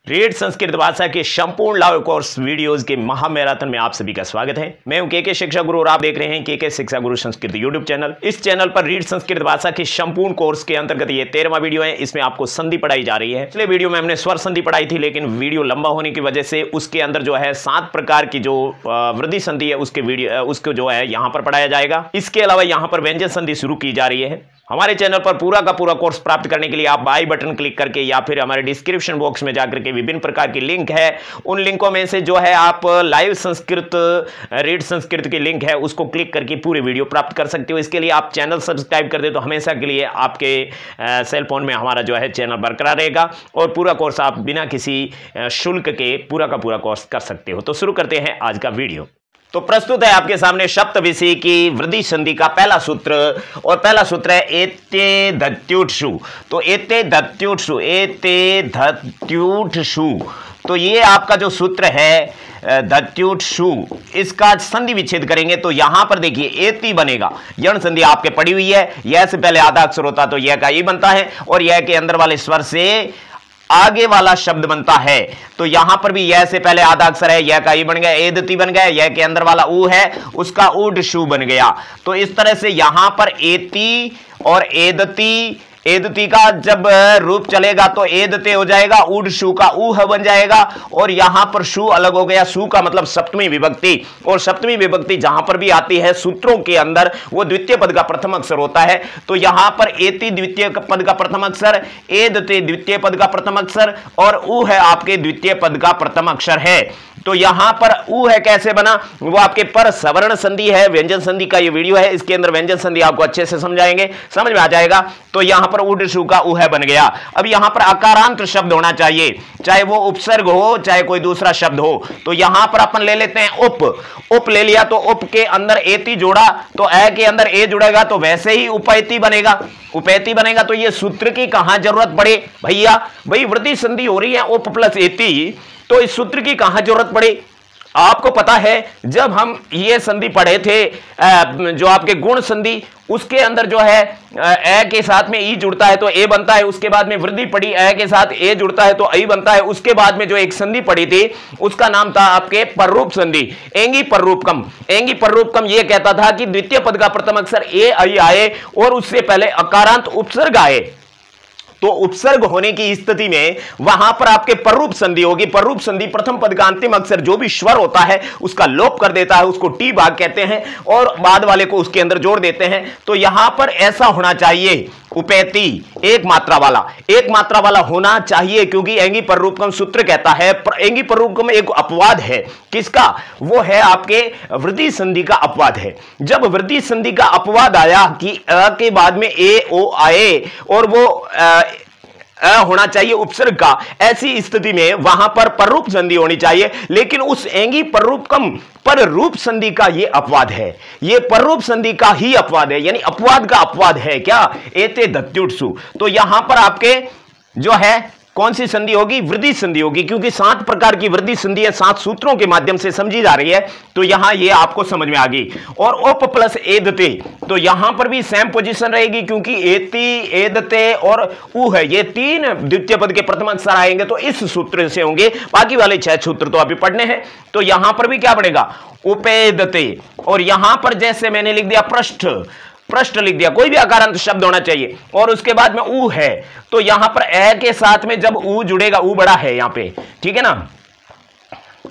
Read Sanskrit भाषा के संपूर्ण लाइव कोर्स वीडियोस के महामैराथन में आप सभी का स्वागत है। मैं हूं के शिक्षा गुरु और आप देख रहे हैं के शिक्षा गुरु संस्कृत यूट्यूब चैनल। इस चैनल पर रीड संस्कृत भाषा के संपूर्ण कोर्स के अंतर्गत ये 13वां वीडियो है। इसमें आपको संधि पढ़ाई जा रही है। पिछले वीडियो में हमने स्वर संधि पढ़ाई थी, लेकिन वीडियो लंबा होने की वजह से उसके अंदर जो है 7 प्रकार की जो वृद्धि संधि है उसको जो है यहाँ पर पढ़ाया जाएगा। इसके अलावा यहाँ पर व्यंजन संधि शुरू की जा रही है। हमारे चैनल पर पूरा का पूरा कोर्स प्राप्त करने के लिए आप बाई बटन क्लिक करके या फिर हमारे डिस्क्रिप्शन बॉक्स में जाकर के विभिन्न प्रकार की लिंक है, उन लिंकों में से जो है आप लाइव संस्कृत रीड संस्कृत की लिंक है उसको क्लिक करके पूरे वीडियो प्राप्त कर सकते हो। इसके लिए आप चैनल सब्सक्राइब कर दे तो हमेशा के लिए आपके सेल फोन में हमारा जो है चैनल बरकरार रहेगा और पूरा कोर्स आप बिना किसी शुल्क के पूरा का पूरा कोर्स कर सकते हो। तो शुरू करते हैं आज का वीडियो। तो प्रस्तुत है आपके सामने सप्तविषय की वृद्धि संधि का पहला सूत्र, और पहला सूत्र है एते धत्युट्सु। तो एते धत्युट्सु, एते धत्युट्सु, तो ये आपका जो सूत्र है धत्युट्सु, इसका संधि विच्छेद करेंगे तो यहां पर देखिए एति बनेगा। यण संधि आपके पड़ी हुई है, यह से पहले आधा अक्षर होता तो यह का ई बनता है और यह के अंदर वाले स्वर से आगे वाला शब्द बनता है। तो यहां पर भी यह से पहले आधा अक्षर है, यह का ई बन गया, एदति बन गया, यह के अंदर वाला ऊ है उसका उडशु बन गया। तो इस तरह से यहां पर एति और एदति, एदति का जब रूप चलेगा तो एदते हो जाएगा, उड शु का ऊह बन जाएगा और यहां पर शु अलग हो गया। शु का मतलब सप्तमी विभक्ति, और सप्तमी विभक्ति जहां पर भी आती है सूत्रों के अंदर वो द्वितीय पद का प्रथम अक्षर होता है। तो यहां पर एति द्वितीय पद का प्रथम अक्षर, एदते द्वितीय पद का प्रथम अक्षर और ऊ है आपके द्वितीय पद का प्रथम अक्षर है। तो यहां पर ऊ है कैसे बना, वो आपके पर सवर्ण संधि है। व्यंजन संधि का ये वीडियो है, इसके अंदर व्यंजन संधि आपको अच्छे से समझाएंगे, समझ में आ जाएगा। तो यहां पर उड शु का ऊ है बन गया। अब यहां पर अकारांत शब्द होना चाहिए, चाहे वो उपसर्ग हो चाहे कोई दूसरा शब्द हो। तो यहां पर अपन ले लेते हैं उप, उप ले लिया तो उप के अंदर एति जोड़ा तो ए के अंदर ए जुड़ेगा तो वैसे ही उपैति बनेगा, उपैति बनेगा। तो ये सूत्र की कहां जरूरत पड़े भैया, भाई वृद्धि संधि हो रही है उप प्लस एति, तो इस सूत्र की कहां जरूरत पड़े। आपको पता है जब हम ये संधि पढ़े थे जो आपके गुण संधि, उसके अंदर जो है ए के साथ में ई जुड़ता है तो ए बनता है, उसके बाद में वृद्धि पड़ी ए के साथ ए जुड़ता है तो आई बनता है। उसके बाद में जो एक संधि पड़ी थी उसका नाम था आपके पररूप संधि, एंगी पररूपकम। एंगी पररूपकम ये कहता था कि द्वितीय पद का प्रथम अक्षर ए आई आए और उससे पहले अकारांत उपसर्ग आए। तो उपसर्ग होने की स्थिति में वहां पर आपके पररूप संधि होगी। पररूप संधि प्रथम पद का अंतिम अक्षर जो भी स्वर होता है उसका लोप कर देता है, उसको टी भाग कहते हैं और बाद वाले को उसके अंदर जोड़ देते हैं। तो यहां पर ऐसा होना चाहिए उपैति, एक मात्रा वाला, एक मात्रा वाला होना चाहिए, क्योंकि एंगी पररूपकम सूत्र कहता है एंगी पररूपकम एक अपवाद है। किसका, वो है आपके वृद्धि संधि का अपवाद है। जब वृद्धि संधि का अपवाद आया कि अ के बाद में ए ओ आए और वो होना चाहिए उपसर्ग का, ऐसी स्थिति में वहां पर पररूप संधि होनी चाहिए। लेकिन उस एंगी पररूपकम पर रूप संधि का ये अपवाद है, ये पररूप संधि का ही अपवाद है, यानी अपवाद का अपवाद है क्या, एते धत्युट्सु। तो यहां पर आपके जो है कौन सी संधि होगी, वृद्धि संधि होगी, क्योंकि 7 प्रकार की वृद्धि संधि है, 7 सूत्रों के माध्यम से समझी जा रही है। तो यहां ये आपको समझ में आ गई। और उप प्लस एदते, तो यहां पर भी सेम पोजीशन रहेगी, क्योंकि एति एदते और ऊ है, ये 3 द्वितीय पद के प्रथम अक्षर आएंगे तो इस सूत्र से होंगे। बाकी वाले 6 सूत्र तो अभी पढ़ने हैं। तो यहां पर भी क्या बनेगा, उपेदते, और यहां पर जैसे मैंने लिख दिया पृष्ठ, पृष्ठ लिख दिया, कोई भी अकारांत शब्द होना चाहिए और उसके बाद में ऊ है। तो यहां पर ए के साथ में जब ऊ जुड़ेगा, ऊ बड़ा है यहां पे, ठीक है ना,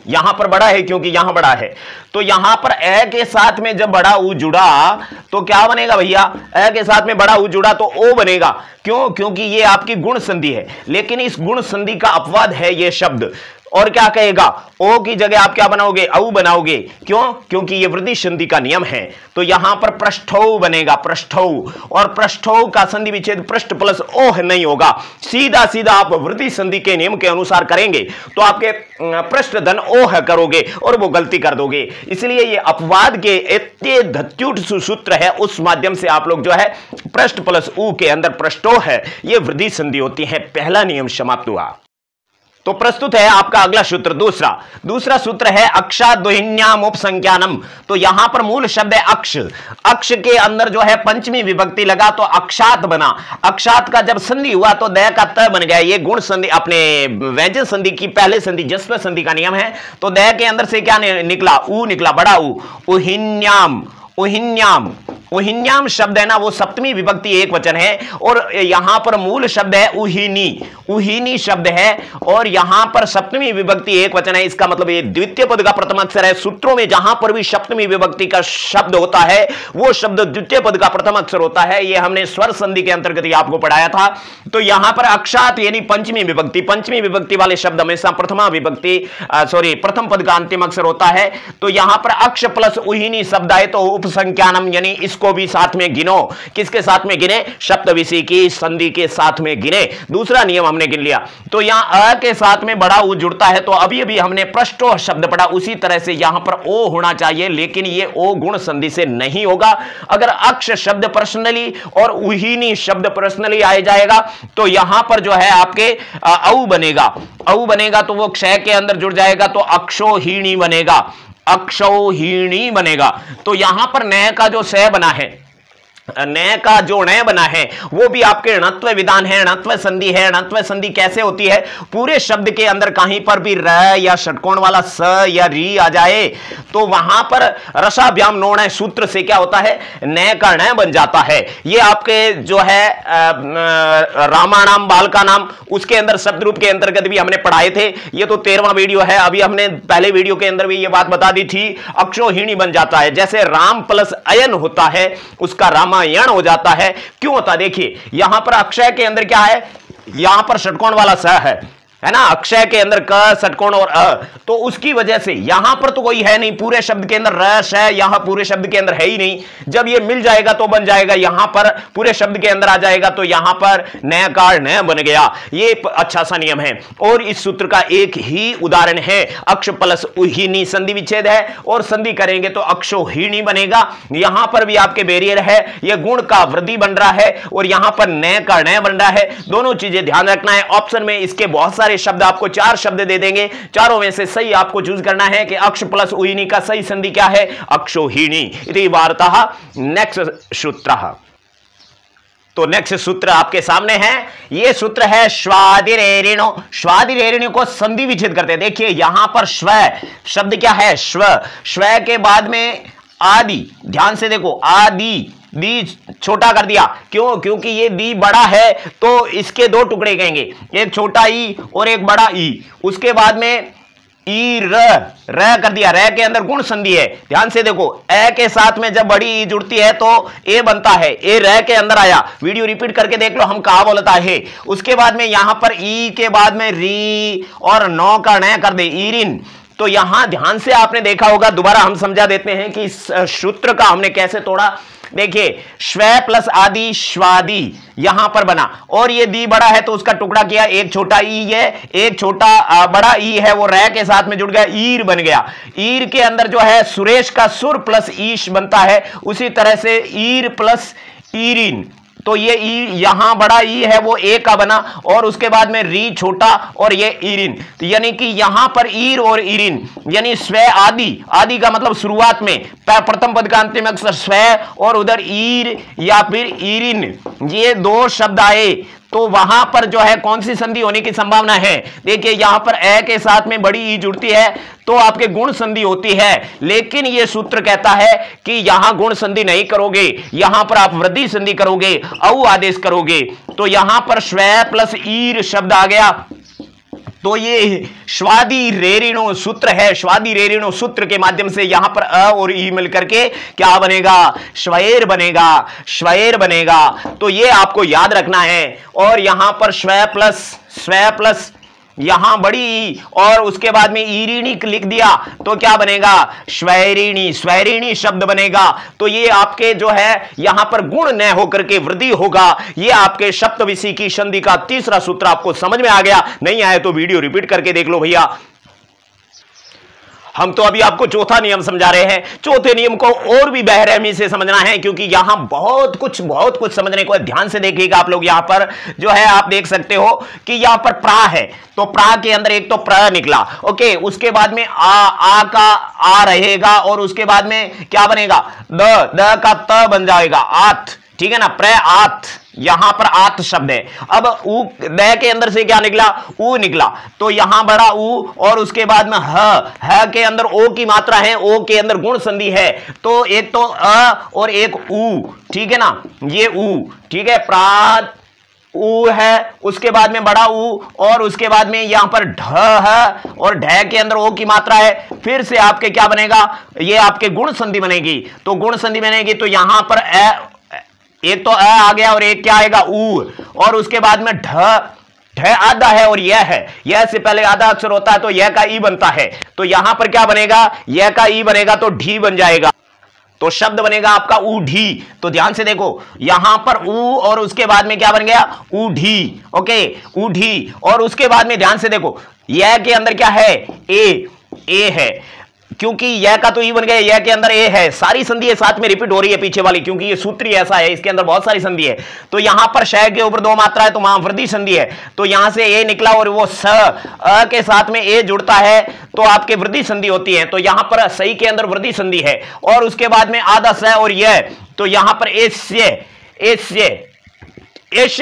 यहां पर बड़ा है क्योंकि यहां बड़ा है। तो यहां पर ए के साथ में जब बड़ा ऊ जुड़ा तो क्या बनेगा भैया, ए के साथ में बड़ा ऊ जुड़ा तो ओ बनेगा। क्यों, क्योंकि ये आपकी गुण संधि है, लेकिन इस गुण संधि का अपवाद है ये शब्द। और क्या कहेगा, ओ की जगह आप क्या बनाओगे, औ बनाओगे। क्यों, क्योंकि ये वृद्धि संधि का नियम है। तो यहां पर पृष्ठौ बनेगा, पृष्ठौ, और पृष्ठौ का संधि विच्छेद पृष्ठ प्लस ओह नहीं होगा, सीधा सीधा आप वृद्धि संधि के नियम के अनुसार करेंगे तो आपके पृष्ठ धन ओह करोगे और वो गलती कर दोगे। इसलिए ये अपवाद के एते धत्युट्सु सूत्र है, उस माध्यम से आप लोग जो है पृष्ठ प्लस ऊ के अंदर पृष्ठो है, ये वृद्धि संधि होती है। पहला नियम समाप्त हुआ। तो प्रस्तुत है आपका अगला सूत्र, दूसरा सूत्र है अक्षा दोहिन्याम उपसंख्यानम। तो यहां पर मूल शब्द है अक्ष, अक्ष के अंदर जो है पंचमी विभक्ति लगा तो अक्षात बना। अक्षात का जब संधि हुआ तो दय का त बन गया। ये गुण संधि अपने व्यंजन संधि की पहले संधि जस्व संधि का नियम है। तो दय के अंदर से क्या निकला, ऊ निकला, बड़ा ऊ, उहिन्याम। उहिन्याम, उहिन्याम शब्द है ना वो सप्तमी विभक्ति एक वचन है और यहां पर मूल शब्द है उहिनी, उहिनी शब्द है और यहां पर सप्तमी विभक्ति एक वचन है। इसका मतलब ये द्वितीय पद का प्रथम अक्षर है। सूत्रों में जहां पर भी सप्तमी विभक्ति का शब्द होता है वो शब्द द्वितीय पद का प्रथम अक्षर होता है। ये हमने स्वर संधि के अंतर्गत ही आपको पढ़ाया था। तो यहां पर अक्षात यानी पंचमी विभक्ति, पंचमी विभक्ति वाले शब्द हमेशा प्रथमा विभक्ति प्रथम पद का अंतिम अक्षर होता है। तो यहां पर अक्ष प्लस उहिनी शब्द आए तो उपसंख्यानम यानी इसको भी साथ में गिनो। किसके साथ में गिने, सप्तविसी की संधि के साथ में गिने। दूसरा नियम हमने गिन लिया। तो यहां अ के साथ में बड़ा उ जुड़ता है तो अभी हमने पृष्ठो शब्द पढ़ा, उसी तरह से यहां पर ओ होना चाहिए, लेकिन ये ओ गुण संधि से नहीं होगा। अगर अक्ष शब्द पर्सनली और उहिनी शब्द पर्सनली आ जाएगा तो यहां पर जो है आपके औ बनेगा, औ बनेगा तो वो क्षय के अंदर जुड़ जाएगा तो अक्षोहीणी बनेगा, अक्षौहीणी बनेगा। तो यहां पर नय का जो स बना है, नय का जो नय बना है वो भी आपके णत्व विधान है, णत्व संधि है। णत्व संधि कैसे होती है, पूरे शब्द के अंदर कहीं पर भी र या षटकोण वाला स या री आ जाए तो वहां पर रसाभ्याम नोणय सूत्र से क्या होता है, नय का नय बन जाता है। ये आपके जो है रामानाम बालका नाम उसके अंदर शब्द रूप के अंतर्गत भी हमने पढ़ाए थे। ये तो 13वां वीडियो है। अभी हमने पहले वीडियो के अंदर भी ये बात बता दी थी, अक्षोहिणी बन जाता है। जैसे राम प्लस अयन होता है उसका रामायण हो जाता है। क्यों होता है, देखिए यहां पर अक्षय के अंदर क्या है, यहां पर षटकोण वाला स है ना, अक्षय के अंदर क षटकोण और अ, तो उसकी वजह से यहां पर तो कोई है नहीं, पूरे शब्द के अंदर र श यहां पूरे शब्द के अंदर है ही नहीं। जब ये मिल जाएगा तो बन जाएगा, यहां पर पूरे शब्द के अंदर आ जाएगा तो यहां पर नय कार नय बन गया। ये अच्छा सा नियम है और इस सूत्र का एक ही उदाहरण है, अक्ष प्लस उहिनी संधि विच्छेद है और संधि करेंगे तो अक्षोहिणी बनेगा। यहां पर भी आपके बैरियर है, यह गुण का वृद्धि बन रहा है और यहां पर नय का नय बन रहा है। दोनों चीजें ध्यान रखना है। ऑप्शन में इसके बहुत सारे शब्द, आपको 4 शब्द दे देंगे, चारों में से सही आपको चूज करना है कि अक्ष प्लस उहिनी का सही संधि क्या है, अक्षोहिणी इति वार्ता। नेक्स्ट सूत्र, तो नेक्स्ट सूत्र आपके सामने है। यह सूत्र है श्वादिरेरिणो। श्वादिरेरिणो को संधि विच्छेद करते हैं। देखिए यहां पर श्व शब्द क्या है, श्व, श्व के बाद में आदि, ध्यान से देखो, आदि, दी छोटा कर दिया, क्यों, क्योंकि ये दी बड़ा है तो इसके 2 टुकड़े कहेंगे, एक छोटा ई और एक बड़ा ई। उसके बाद में ई र कर दिया, र के अंदर गुण संधि है। ध्यान से देखो, ए के साथ में जब बड़ी ई जुड़ती है तो ए बनता है, ए र के अंदर आया। वीडियो रिपीट करके देख लो हम कहा बोलता है। उसके बाद में यहां पर ई के बाद में री और नौ का न कर दे, ईरिन। तो यहां ध्यान से आपने देखा होगा, दोबारा हम समझा देते हैं कि इस सूत्र का हमने कैसे तोड़ा। देखिए श्व प्लस आदि श्वादि यहां पर बना और ये दी बड़ा है तो उसका टुकड़ा किया, एक छोटा ई है, एक छोटा बड़ा ई है, वो रै के साथ में जुड़ गया, ईर बन गया। ईर के अंदर जो है सुरेश का सुर प्लस ईश बनता है, उसी तरह से ईर प्लस ईरिन। तो ये ई यहां बड़ा ई है वो ए का बना और उसके बाद में री छोटा और ये ईरिन। तो यानी कि यहां पर ईर और ईरिन यानी स्व आदि, आदि का मतलब शुरुआत में प्रथम पद का अंतिम अक्षर स्व और उधर ईर या फिर ईरिन, ये 2 शब्द आए तो वहां पर जो है कौन सी संधि होने की संभावना है। देखिए यहां पर ए के साथ में बड़ी ई जुड़ती है तो आपके गुण संधि होती है, लेकिन यह सूत्र कहता है कि यहां गुण संधि नहीं करोगे, यहां पर आप वृद्धि संधि करोगे, औ आदेश करोगे। तो यहां पर स्व प्लस ईर शब्द आ गया, तो ये श्वादि रेरिणो सूत्र है। श्वादि रेरिणो सूत्र के माध्यम से यहां पर अ और ई मिलकर के क्या बनेगा, श्वैर बनेगा, श्वैर बनेगा। तो ये आपको याद रखना है। और यहां पर स्व प्लस यहां बड़ी ई और उसके बाद में ईरिणी लिख दिया तो क्या बनेगा, श्वैरिणी, स्वैरिणी शब्द बनेगा। तो ये आपके जो है यहां पर गुण न होकर के वृद्धि होगा। ये आपके सप्तविसी की संधि का तीसरा सूत्र आपको समझ में आ गया, नहीं आया तो वीडियो रिपीट करके देख लो भैया। हम तो अभी आपको चौथा नियम समझा रहे हैं। चौथे नियम को और भी बेरहमी से समझना है, क्योंकि यहां बहुत कुछ समझने को है। ध्यान से देखिएगा आप लोग। यहां पर जो है आप देख सकते हो कि यहां पर प्रा है, तो प्रा के अंदर एक तो प्र निकला, ओके, उसके बाद में आ का आ रहेगा और उसके बाद में क्या बनेगा, द का त बन जाएगा, आत, ठीक है ना, प्र आत, यहां पर आत शब्द है। अब ऊ द के अंदर से क्या निकला, ऊ निकला, तो यहां बड़ा ऊ और उसके बाद में ह के अंदर ओ की मात्रा है, ओ के अंदर गुण संधि है, तो एक तो अ और एक ऊ, ठीक है ना, ये ऊ, ठीक है, प्रात ऊ है, उसके बाद में बड़ा ऊ और उसके बाद में यहां पर ढ है और ढ के अंदर ओ की मात्रा है। फिर से आपके क्या बनेगा, ये आपके गुण संधि बनेगी, तो गुण संधि बनेगी तो यहां पर एक तो अ आ गया और एक क्या आएगा, ऊ, और उसके बाद में ढ आधा है और यह है, यह से पहले आधा अक्षर होता है तो यह का ई बनता है, तो यहां पर क्या बनेगा, यह का ई बनेगा तो ढी बन जाएगा, तो शब्द बनेगा आपका ऊढ़ी। तो ध्यान से देखो, यहां पर ऊ और उसके बाद में क्या बन गया, ऊढ़ी, ओके, ऊढ़ी, और उसके बाद में ध्यान से देखो, यह के अंदर क्या है, ए है, क्योंकि यह का तो ई बन गया, यह के अंदर ए है, सारी संधि साथ में रिपीट हो रही है पीछे वाली, क्योंकि ये सूत्र ही ऐसा है, इसके अंदर बहुत सारी संधि है। तो यहां पर श के ऊपर दो मात्रा है तो वहां वृद्धि संधि है, तो यहां से ए निकला और वो स अ के साथ में ए जुड़ता है तो आपके वृद्धि संधि होती है, तो यहां पर सही के अंदर वृद्धि संधि है, और उसके बाद में आधा स और यह, तो यहां पर एस्य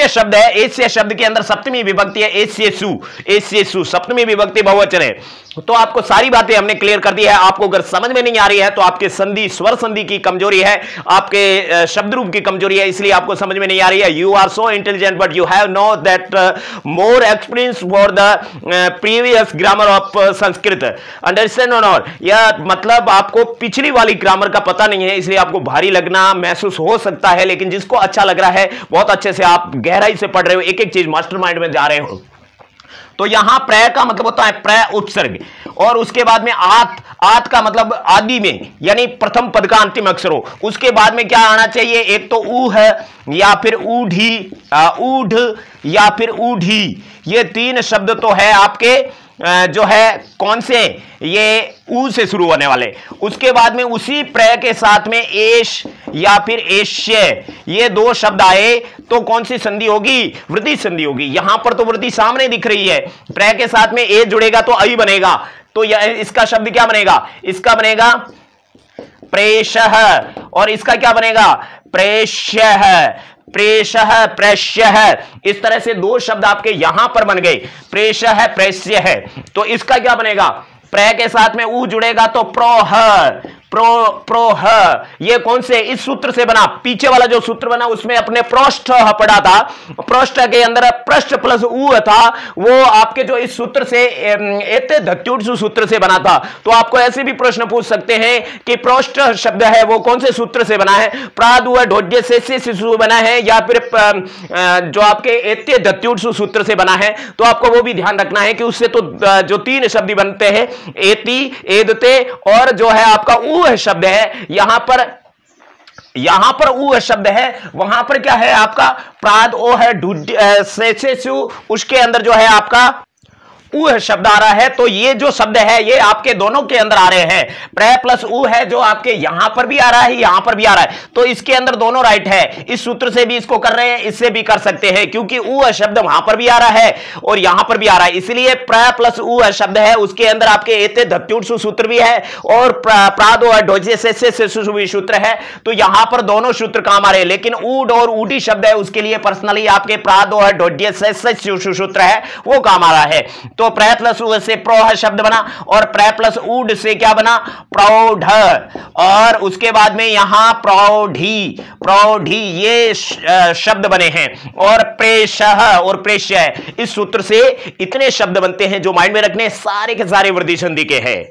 शब्द है, एस्य शब्द के अंदर सप्तमी विभक्ति है, एस्येसु सप्तमी विभक्ति बहुवचन है। तो आपको सारी बातें हमने क्लियर कर दी है। आपको अगर समझ में नहीं आ रही है तो आपके संधि स्वर संधि की कमजोरी है, आपके शब्द रूप की कमजोरी है, इसलिए आपको समझ में नहीं आ रही है। You are so intelligent but you have no that more experience for the previous grammar of Sanskrit, understand और नॉट। यह मतलब आपको पिछली वाली ग्रामर का पता नहीं है, इसलिए आपको भारी लगना महसूस हो सकता है, लेकिन जिसको अच्छा लग रहा है, बहुत अच्छे से आप गहराई से पढ़ रहे हो, एक एक चीज मास्टरमाइंड में जा रहे हो। तो यहां प्र का मतलब होता है प्र उपसर्ग, और उसके बाद में आत का मतलब आदि में, यानी प्रथम पद का अंतिम अक्षर हो। उसके बाद में क्या आना चाहिए, एक तो ऊ है या फिर ऊढ़ी, ऊढ़ या फिर ऊढ़ी, ये तीन शब्द तो है आपके जो है कौन से, ये ऊ से शुरू होने वाले। उसके बाद में उसी प्र के साथ में एश या फिर एश्य, ये दो शब्द आए तो कौन सी संधि होगी, वृद्धि संधि होगी। यहां पर तो वृद्धि सामने दिख रही है, प्र के साथ में ए जुड़ेगा तो आई बनेगा, तो इसका शब्द क्या बनेगा, इसका बनेगा प्रेषः, और इसका क्या बनेगा, प्रेष्यः, प्रेषः प्रेष्यः। इस तरह से दो शब्द आपके यहां पर बन गए, प्रेषः प्रेष्यः। तो इसका क्या बनेगा, प्र के साथ में ऊ जुड़ेगा तो प्रोह, प्रोह, ये कौन से, इस सूत्र से बना, पीछे वाला जो सूत्र बना उसमें अपने पृष्ठ पढ़ा था, पृष्ठ के अंदर पृष्ठ प्लस ऊ था, वो आपके जो इस सूत्र से एते धत्युत्सु सूत्र से बना था। तो आपको ऐसे भी प्रश्न पूछ सकते हैं कि पृष्ठ शब्द है वो कौन से सूत्र से बना है, प्रादु ढोड्य से शिशु बना है या फिर जो आपके एते धत्युत्सु सूत्र से बना है। तो आपको वो भी ध्यान रखना है कि उससे तो जो तीन शब्द बनते हैं, एति, एदते और जो है आपका ऊ शब्द है, यहां पर ऊ शब्द है, वहां पर क्या है आपका प्राद ओ है, से उसके अंदर जो है आपका ऊ शब्द आ रहा है। तो ये जो शब्द है ये आपके दोनों के अंदर आ रहे हैं, प्र प्लस ऊ है जो आपके यहां पर भी आ रहा है, यहां पर भी आ रहा है, तो इसके अंदर दोनों राइट है। इस सूत्र से भी इसको कर रहे हैं, इससे भी कर सकते हैं, क्योंकि ऊ शब्द वहां पर भी आ रहा है और यहां पर भी आ रहा है, इसलिए प्र प्लस ऊ शब्द है, उसके अंदर आपके एते धत्युत्सु सूत्र भी है और प्रादो ढोजे से सूत्र है। तो यहां पर दोनों सूत्र काम आ रहे हैं, लेकिन ऊड और ऊटी शब्द है उसके लिए पर्सनली आपके प्रादो ढोड्य से सूत्र है, वो काम आ रहा है। तो प्र प्लस ऊ से प्रोह शब्द बना और प्र प्लस ऊड से क्या बना, प्रौढ़, और उसके बाद में यहां प्रौढ़ी, प्रौढ़ी ये शब्द बने हैं, और प्रेषः और प्रेष्य, इस सूत्र से इतने शब्द बनते हैं जो माइंड में रखने, सारे के सारे वृद्धि संधि के हैं।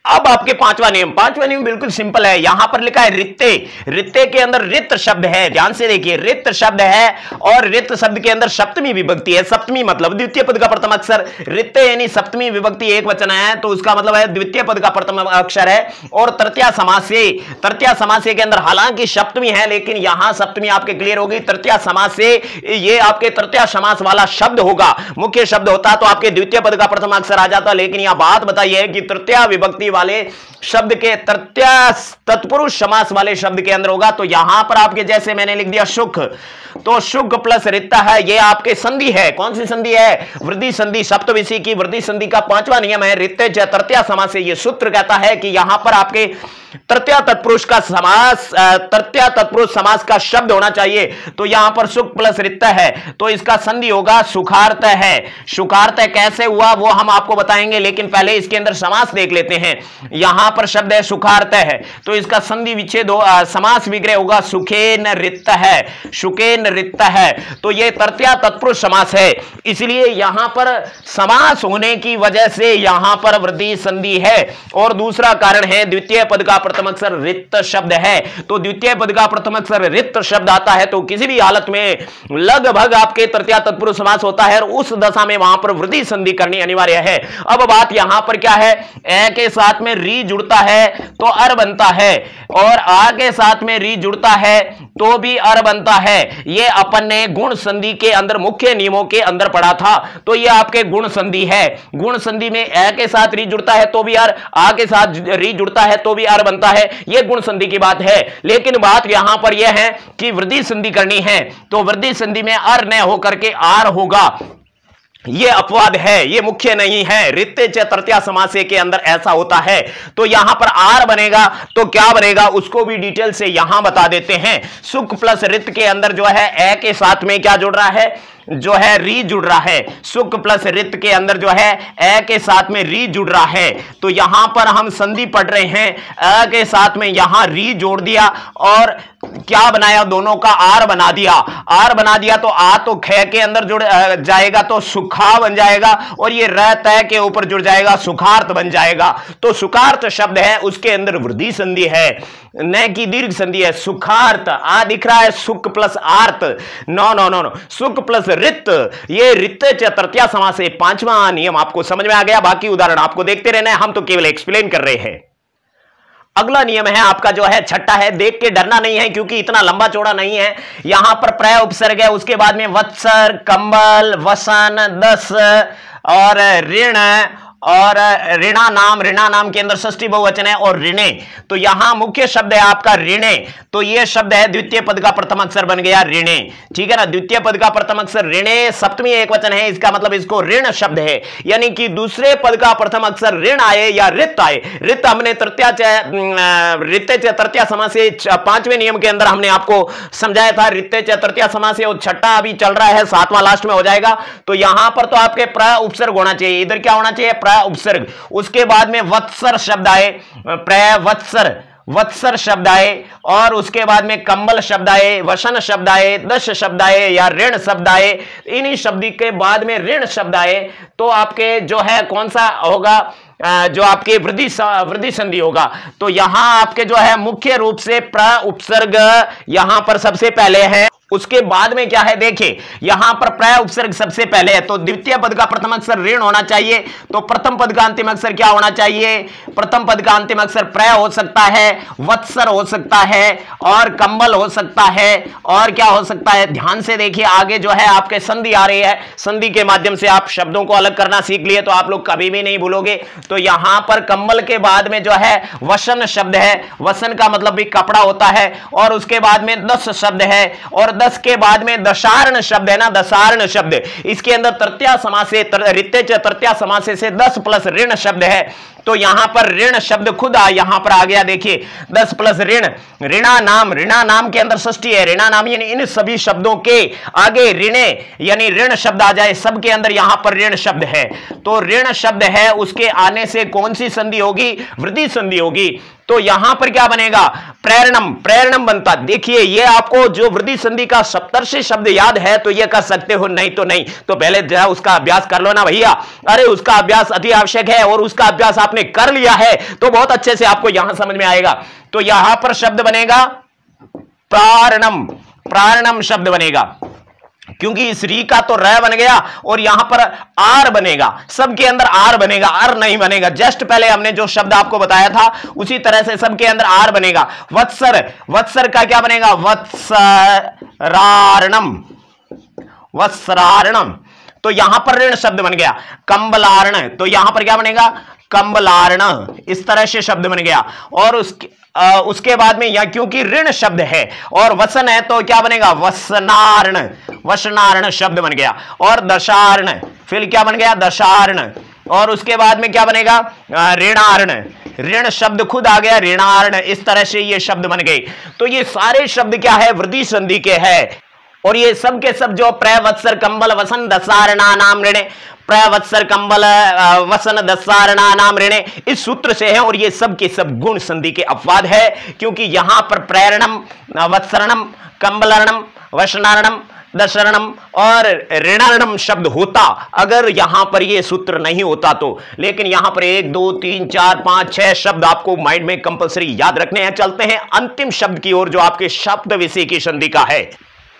अब आपके पांचवा नियम बिल्कुल सिंपल है। यहां पर लिखा है रित्ते, रित्ते के अंदर रित शब्द है, ध्यान से देखिए, रित शब्द है और रित शब्द के अंदर सप्तमी विभक्ति है। सप्तमी मतलब द्वितीय पद का प्रथम अक्षर, रित्ते यानी सप्तमी विभक्ति एक वचन है तो उसका मतलब है द्वितीय पद का प्रथम अक्षर है। और तृतीया समास के अंदर हालांकि सप्तमी है लेकिन यहां सप्तमी आपके क्लियर होगी, तृतीया समास से ये आपके तृतीया समास वाला शब्द होगा, मुख्य शब्द होता तो आपके द्वितीय पद का प्रथम अक्षर आ जाता। लेकिन यह बात बताइए कि तृतीया विभक्ति वाले शब्द के तृतीया तत्पुरुष समास वाले शब्द के अंदर होगा। तो यहां पर आपके जैसे मैंने लिख दिया सुख, तो सुख प्लस रित्ता है, ये आपके संधि है। कौन सी संधि है? वृद्धि संधि। सप्तविषय की वृद्धि संधि का पांचवा नियम है रित्ते च तृतीया समास से। ये सूत्र कहता है कि यहां पर आपके तृतीया तत्पुरुष का समास, तृतीया तत्पुरुष समास का शब्द होना चाहिए। तो यहां पर सुख प्लस रित्त है तो इसका संधि होगा सुखार्थ है। सुखार्थ कैसे हुआ वो हम आपको बताएंगे, लेकिन पहले इसके अंदर समास देख लेते हैं। यहां पर शब्द है सुखार्थ है तो इसका संधि विच्छेद समास विग्रह होगा सुखेन रित्त है, सुखेन रित्त है। तो यह तृतीया तत्पुरुष समास है, इसलिए यहां पर समास होने की वजह से यहां पर वृद्धि संधि है। और दूसरा कारण है द्वितीय पद का प्रथम अक्षर रिक्त शब्द है। तो द्वितीय पद का प्रथम अक्षर रिक्त शब्द आता है तो किसी भी हालत में लगभग आपके तृतीया तत्पुरुष समास होता है और उस दशा में वहां पर वृद्धि संधि करनी अनिवार्य है। अब बात यहां पर क्या है, ए के साथ में री जुड़ता है तो अर बनता है और आ के साथ में री जुड़ता है तो भी अर बनता है। यह अपन ने गुण संधि के अंदर मुख्य नियमों के अंदर पढ़ा था। तो यह आपके गुण संधि है। गुण संधि में ए के साथ री जुड़ता है तो भी अर, आ के साथ री जुड़ता है तो भी अर बनता है। यह गुण संधि की बात है। लेकिन बात यहां पर यह है कि वृद्धि संधि करनी है तो वृद्धि संधि में अर न होकर के आर होगा। यह अपवाद है, यह मुख्य नहीं है। रित्ते च तृतीया समासे के अंदर ऐसा होता है। तो यहां पर आर बनेगा तो क्या बनेगा उसको भी डिटेल से यहां बता देते हैं। सुख प्लस रित के अंदर जो है ए के साथ में क्या जुड़ रहा है, जो है री जुड़ रहा है। सुख प्लस रित के अंदर जो है ए के साथ में री जुड़ रहा है। तो यहां पर हम संधि पढ़ रहे हैं, ए के साथ में यहां री जोड़ दिया और क्या बनाया, दोनों का आर बना दिया। आर बना दिया तो आ तो ख के अंदर जुड़ जाएगा तो सुखा बन जाएगा और ये र तय के ऊपर जुड़ जाएगा सुखार्थ बन जाएगा। तो सुखार्थ शब्द है उसके अंदर वृद्धि संधि है, न की दीर्घ संधि है। सुखार्थ आ दिख रहा है सुख प्लस आर्थ, नो नो नो नो, सुख प्लस रित। ये रित च तृतीया समास से पांचवा नियम आपको समझ में आ गया। बाकी उदाहरण आपको देखते रहना है, हम तो केवल एक्सप्लेन कर रहे हैं। अगला नियम है आपका जो है छठा है, देख के डरना नहीं है क्योंकि इतना लंबा चौड़ा नहीं है। यहां पर प्रय उपसर्ग है, उसके बाद में वत्सर, कंबल, वसन, दस और ऋण और ऋणा नाम के अंदर षष्ठी बहुवचन है और ऋणे। तो यहां मुख्य शब्द है आपका ऋणे। तो यह शब्द है द्वितीय पद का प्रथम अक्षर बन गया ऋणे, ठीक है ना। द्वितीय पद का प्रथम अक्षर ऋणे, सप्तमी एक वचन है, इसका मतलब इसको ऋण शब्द है। यानी कि दूसरे पद का प्रथम अक्षर ऋण आए या रित आए। रित हमने रित्ते च तृतीया समास से पांचवें नियम के अंदर हमने आपको समझाया था। रित्ते च तृतीया समास से और छठा अभी चल रहा है, सातवां लास्ट में हो जाएगा। तो यहां पर तो आपके प्र उपसर्ग होना चाहिए, इधर क्या होना चाहिए, उपसर्ग। उसके बाद में वत्सर शब्द आए, प्रय वत्सर शब्द आए और उसके बाद में कंबल शब्द आए, वसन शब्द आए, दश शब्द आए या ऋण शब्द आए। इन्हीं शब्द के बाद में ऋण शब्द आए तो आपके जो है कौन सा होगा, जो आपके वृद्धि संधि होगा। तो यहां आपके जो है मुख्य रूप से प्र उपसर्ग यहां पर सबसे पहले है। उसके बाद में क्या है, देखिए यहां पर प्रय उपसर्ग सबसे पहले है। तो द्वितीय पद का प्रथम अक्षर ऋण होना चाहिए तो प्रथम पद का अंतिम अक्षर क्या होना चाहिए, प्रथम पद का अंतिम अक्षर प्रय हो सकता है, वत्सर हो सकता है और कंबल हो सकता है और क्या हो सकता है। ध्यान से देखिए आगे जो है आपके संधि आ रही है, संधि के माध्यम से आप शब्दों को अलग करना सीख लिए तो आप लोग कभी भी नहीं भूलोगे। तो यहां पर कंबल के बाद में जो है वसन शब्द है, वसन का मतलब भी कपड़ा होता है और उसके बाद में दस शब्द है और 10 के बाद में दशारण शब्द है ना, दशारण शब्द। इसके अंदर तृतीया समास से रित्ते च तृतीया समास से 10 प्लस ऋण शब्द है। तो यहां पर ऋण शब्द खुद यहां पर आ गया, देखिए 10 प्लस ऋण, ऋणा नाम के अंदर षष्ठी है। ऋणा नाम यानी इन सभी शब्दों के आगे ऋणे यानी ऋण शब्द आ जाए, सबके अंदर यहां पर ऋण शब्द है। तो ऋण शब्द है उसके आने से कौन सी संधि होगी, वृद्धि संधि होगी। तो यहां पर क्या बनेगा, प्रेरणम बनता। देखिए ये आपको जो वृद्धि संधि का सप्तर्षि शब्द याद है तो ये कर सकते हो, नहीं तो नहीं। तो पहले जो है उसका अभ्यास कर लो ना भैया, अरे उसका अभ्यास अति आवश्यक है और उसका अभ्यास आप आपने कर लिया है तो बहुत अच्छे से आपको यहां समझ में आएगा। तो यहां पर शब्द बनेगा प्रारणम, प्रारणम शब्द बनेगा, क्योंकि इस री का तो र बन गया और यहां पर आर बनेगा, सबके अंदर आर बनेगा, आर नहीं बनेगा। जस्ट पहले हमने जो शब्द आपको बताया था उसी तरह से सबके अंदर आर बनेगा। वत्सर, वत्सर का क्या बनेगा? वत्सरार्णम, वत्सरार्णम। तो यहां पर ऋण शब्द बन गया। कंबलार्ण, तो यहां पर क्या बनेगा? कंबलार्ण, इस तरह से शब्द बन गया। और उसके बाद में यह क्योंकि ऋण शब्द है और वसन है तो क्या बनेगा? वसनार्ण, वसनार्ण शब्द बन गया। और दशार्ण, फिर क्या बन गया? दशार्ण। और उसके बाद में क्या बनेगा? ऋणार्ण, ऋण शब्द खुद आ गया, ऋणार्ण। इस तरह से ये शब्द बन गए। तो ये सारे शब्द क्या है? वृद्धि संधि के है। और ये सब के सब जो प्रवत्सर कंबल वसन दशारणा नाम ऋणे, प्रवत्सर कंबल वसन दशारणा नाम ऋणे, इस सूत्र से है। और ये सब के सब गुण संधि के अपवाद है, क्योंकि यहां पर प्रेरणम, वत्सरणम, कंबलर्णम, वसनारणम, दशरणम और ऋणारणम शब्द होता, अगर यहां पर ये सूत्र नहीं होता तो। लेकिन यहां पर 1 2 3 4 5 6 शब्द आपको माइंड में कंपलसरी याद रखने हैं। चलते हैं अंतिम शब्द की ओर, जो आपके शब्द विषय की संधि का है।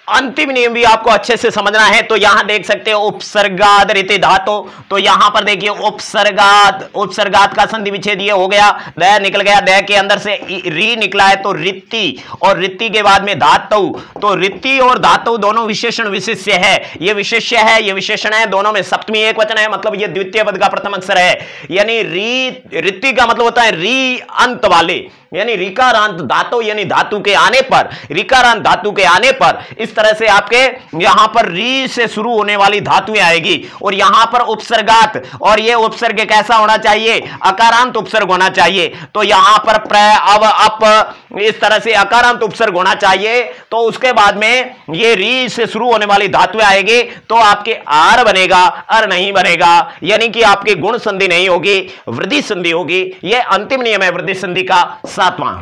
अंतिम नियम भी आपको अच्छे से समझना है। तो यहां देख सकते हो उपसर्गाद रीति धातु, तो यहां पर देखिए उपसर्गात, उपसर्गात का संधि विच्छेद ये हो गया, द निकल गया, द के अंदर से री निकला है तो रित्ति, और रित्ति के बाद में धातु। तो रित्ति और धातु दोनों विशेषण विशेष्य है, ये विशेष्य है, ये विशेषण है, दोनों में सप्तमी एक वचन है, मतलब ये द्वितीय पद का प्रथम अक्षर है। यानी री, रित्ति का मतलब होता है री अंत वाले, यानी ऋकारांत धातु, यानी धातु के आने पर, ऋकारांत धातु के आने पर इस तरह से आपके यहां पर री से शुरू होने वाली धातुएं आएगी। और यहां पर उपसर्गात, और ये उपसर्ग कैसा होना चाहिए? अकारांत उपसर्ग होना चाहिए। तो यहां पर प्र, अव, अप, इस तरह से अकारांत उपसर्ग होना चाहिए। तो उसके बाद में ये री से शुरू होने वाली धातुएं आएगी तो आपके आर बनेगा, अर नहीं बनेगा, यानी कि आपकी गुण संधि नहीं होगी, वृद्धि संधि होगी। यह अंतिम नियम है वृद्धि संधि का 7वां।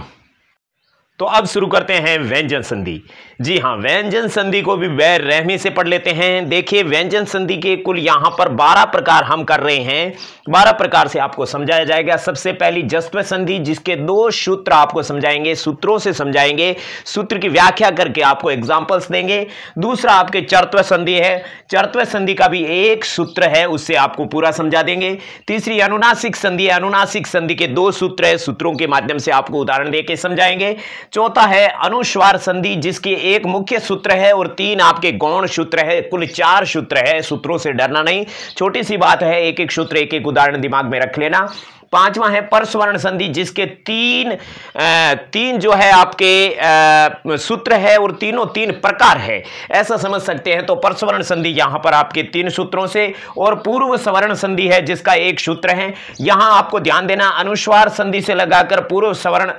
तो अब शुरू करते हैं व्यंजन संधि। जी हां, व्यंजन संधि को भी बैर रहमी से पढ़ लेते हैं। देखिए, व्यंजन संधि के कुल यहां पर 12 प्रकार हम कर रहे हैं, 12 प्रकार से आपको समझाया जाएगा। सबसे पहली जस्त्व संधि, जिसके 2 सूत्र आपको समझाएंगे, सूत्रों से समझाएंगे, सूत्र की व्याख्या करके आपको एग्जाम्पल्स देंगे। दूसरा आपके चरत्व संधि है, चरत्व संधि का भी एक सूत्र है, उससे आपको पूरा समझा देंगे। तीसरी अनुनासिक संधि है, अनुनासिक संधि के 2 सूत्र है, सूत्रों के माध्यम से आपको उदाहरण देके समझाएंगे। चौथा है अनुस्वार संधि, जिसके एक मुख्य सूत्र है और 3 आपके गौण सूत्र है, कुल 4 सूत्र है। सूत्रों से डरना नहीं, छोटी सी बात है, एक एक सूत्र, एक एक उदाहरण दिमाग में रख लेना। 5वां है परस्वर्ण संधि, जिसके 3 जो है आपके सूत्र है और तीनों 3 प्रकार है, ऐसा समझ सकते हैं। तो परस्वर्ण संधि यहां पर आपके 3 सूत्रों से, और पूर्व सवर्ण संधि है जिसका 1 सूत्र है। यहां आपको ध्यान देना, अनुस्वार संधि से लगाकर पूर्व सवर्ण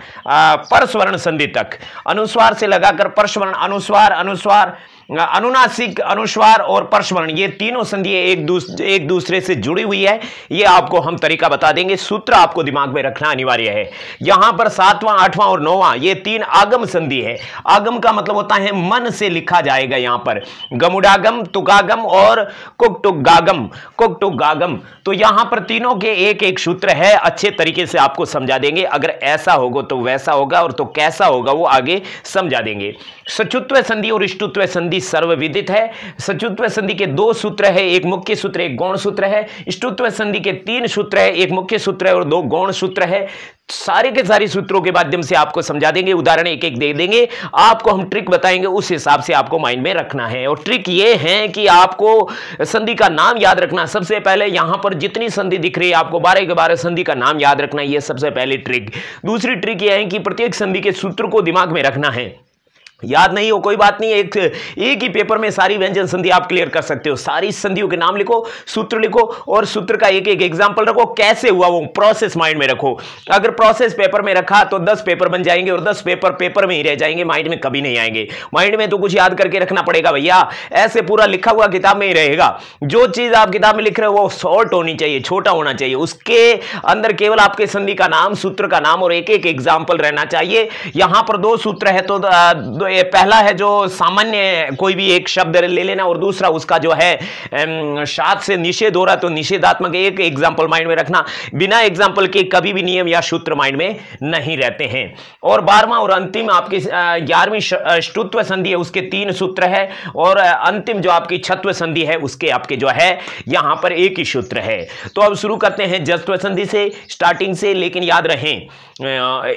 परस्वर्ण संधि तक, अनुस्वार से लगाकर परस्वर्ण, अनुस्वार, अनुस्वार, अनुनासिक, अनुस्वार और परस्वर्ण, ये तीनों संधि एक दूसरे से जुड़ी हुई है। ये आपको हम तरीका बता देंगे, सूत्र आपको दिमाग में रखना अनिवार्य है। यहां पर 7वां, 8वां और 9वां ये 3 आगम संधि है। आगम का मतलब होता है मन से लिखा जाएगा। यहां पर गमुडागम, तुकागम और कुकटुगागम, कुकटुगागम। तो यहां पर तीनों के एक एक सूत्र है, अच्छे तरीके से आपको समझा देंगे। अगर ऐसा होगा तो वैसा होगा, और तो कैसा होगा वो आगे समझा देंगे। सचुत्व संधि और इष्टुत्व संधि सर्वविदित है। सचुत्व संधि के 2 सूत्र है, एक मुख्य सूत्र, एक गौण सूत्र है। इष्टुत्व संधि के 3 सूत्र है, एक मुख्य सूत्र है और 2 गौण सूत्र है। सारे के सारे सूत्रों के माध्यम से आपको समझा देंगे, उदाहरण एक एक दे देंगे, आपको हम ट्रिक बताएंगे, उस हिसाब से आपको माइंड में रखना है। और ट्रिक ये है कि आपको संधि का नाम याद रखना। सबसे पहले यहां पर जितनी संधि दिख रही है आपको 12 के 12 संधि का नाम याद रखना, यह सबसे पहली ट्रिक। दूसरी ट्रिक यह है कि प्रत्येक संधि के सूत्र को दिमाग में रखना है। याद नहीं हो कोई बात नहीं, एक ही पेपर में सारी व्यंजन संधि आप क्लियर कर सकते हो। सारी संधियों के नाम लिखो, सूत्र लिखो और सूत्र का एक एक एग्जांपल रखो, कैसे हुआ वो प्रोसेस माइंड में रखो। अगर प्रोसेस पेपर में रखा तो 10 पेपर बन जाएंगे और 10 पेपर पेपर में ही रह जाएंगे, माइंड में कभी नहीं आएंगे। माइंड में तो कुछ याद करके रखना पड़ेगा भैया, ऐसे पूरा लिखा हुआ किताब में ही रहेगा। जो चीज आप किताब में लिख रहे हो वो शॉर्ट होनी चाहिए, छोटा होना चाहिए, उसके अंदर केवल आपके संधि का नाम, सूत्र का नाम और एक एक एग्जाम्पल रहना चाहिए। यहां पर 2 सूत्र है तो ये पहला है जो सामान्य कोई भी एक शब्द ले लेना, और दूसरा उसका जो है शाद से निषेध हो रहा तो निषेधात्मक एक एग्जाम्पल माइंड में रखना। बिना एग्जाम्पल के कभी भी नियम या सूत्र माइंड में नहीं रहते हैं। और 12वां और अंतिम आपकी 11वीं ष्टुत्व संधि है, उसके 3 सूत्र है, और अंतिम जो आपकी छत्व संधि है उसके आपके जो है यहां पर एक ही सूत्र है। तो अब शुरू करते हैं जस्त्व संधि से, स्टार्टिंग से। लेकिन याद रखें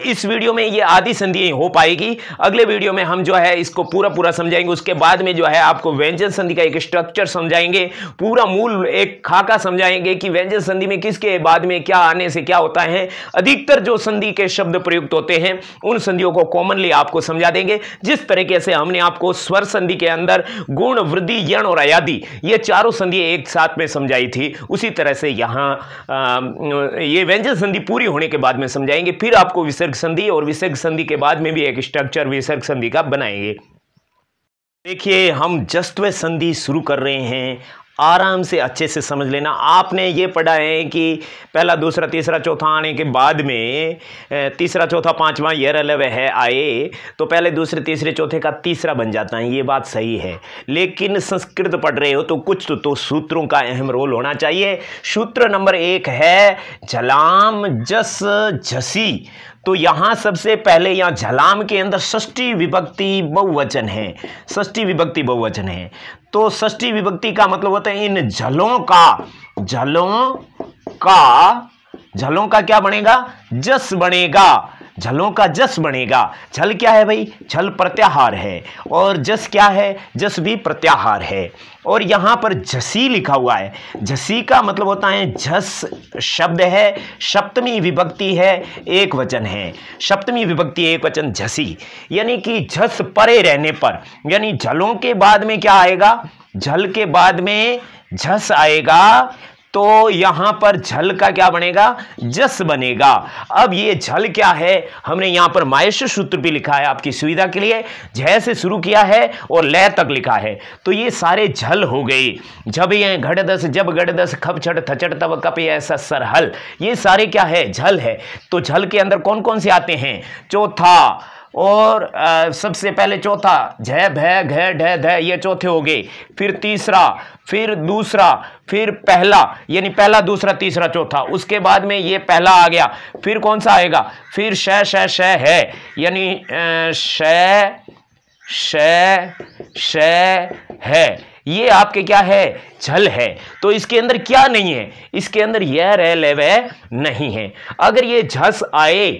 इस वीडियो में ये आदि संधि हो पाएगी, अगले वीडियो में हम जो है इसको पूरा समझाएंगे। उसके बाद में जो है आपको व्यंजन संधि का एक स्ट्रक्चर समझाएंगे, पूरा मूल एक खाका समझाएंगे कि व्यंजन संधि में किसके बाद में क्या आने से क्या होता है। अधिकतर जो संधि के शब्द प्रयुक्त होते हैं उन संधियों को कॉमनली आपको समझा देंगे। जिस तरीके से हमने आपको स्वर संधि के अंदर गुण, वृद्धि, यण और अयादि ये चारों संधि एक साथ में समझाई थी, उसी तरह से यहां ये व्यंजन संधि पूरी होने के बाद में समझाएंगे। फिर आपको विसर्ग संधि, और विसर्ग संधि के बाद में भी एक स्ट्रक्चर विसर्ग संधि का बनाएंगे। देखिए हम जस्त्व संधि शुरू कर रहे हैं, आराम से अच्छे से समझ लेना। आपने ये पढ़ा है कि पहला, दूसरा, तीसरा, चौथा आने के बाद में तीसरा, चौथा, पांचवा ये रलव है आए तो पहले, दूसरे, तीसरे, चौथे का तीसरा बन जाता है। ये बात सही है, लेकिन संस्कृत पढ़ रहे हो तो कुछ तो सूत्रों का अहम रोल होना चाहिए। सूत्र नंबर 1 है झलाम जस झसी। तो यहां सबसे पहले यहां झलाम के अंदर षष्ठी विभक्ति बहुवचन है, षष्ठी विभक्ति बहुवचन है। तो षष्ठी विभक्ति का मतलब होता है इन झलों का क्या बनेगा? जस बनेगा, झलों का जस बनेगा। झल क्या है भाई? झल प्रत्याहार है, और जस क्या है? जस भी प्रत्याहार है। और यहां पर झसी लिखा हुआ है, झसी का मतलब होता है झस शब्द है, सप्तमी विभक्ति है, एक वचन है। सप्तमी विभक्ति एक वचन झसी, यानी कि झस परे रहने पर, यानी झलों के बाद में क्या आएगा? झल के बाद में झस आएगा, तो यहां पर झल का क्या बनेगा? जस बनेगा। अब ये झल क्या है? हमने यहां पर माहेश्वर सूत्र भी लिखा है आपकी सुविधा के लिए, झ से शुरू किया है और लय तक लिखा है। तो ये सारे झल हो गए। जब ये घड़ दस, जब गढ़ दस, खप छट थचट तब कप ऐसा सरहल, ये सारे क्या है? झल है। तो झल के अंदर कौन कौन से आते हैं? चौथा, और सबसे पहले चौथा झ भय घ ढ ध, ये चौथे हो गए। फिर तीसरा, फिर दूसरा, फिर पहला, यानी पहला, दूसरा, तीसरा, चौथा। उसके बाद में ये पहला आ गया। फिर कौन सा आएगा? फिर श है, यानी श है। ये आपके क्या है? झल है। तो इसके अंदर क्या नहीं है? इसके अंदर यह रह ले वह नहीं है। अगर ये झस आए,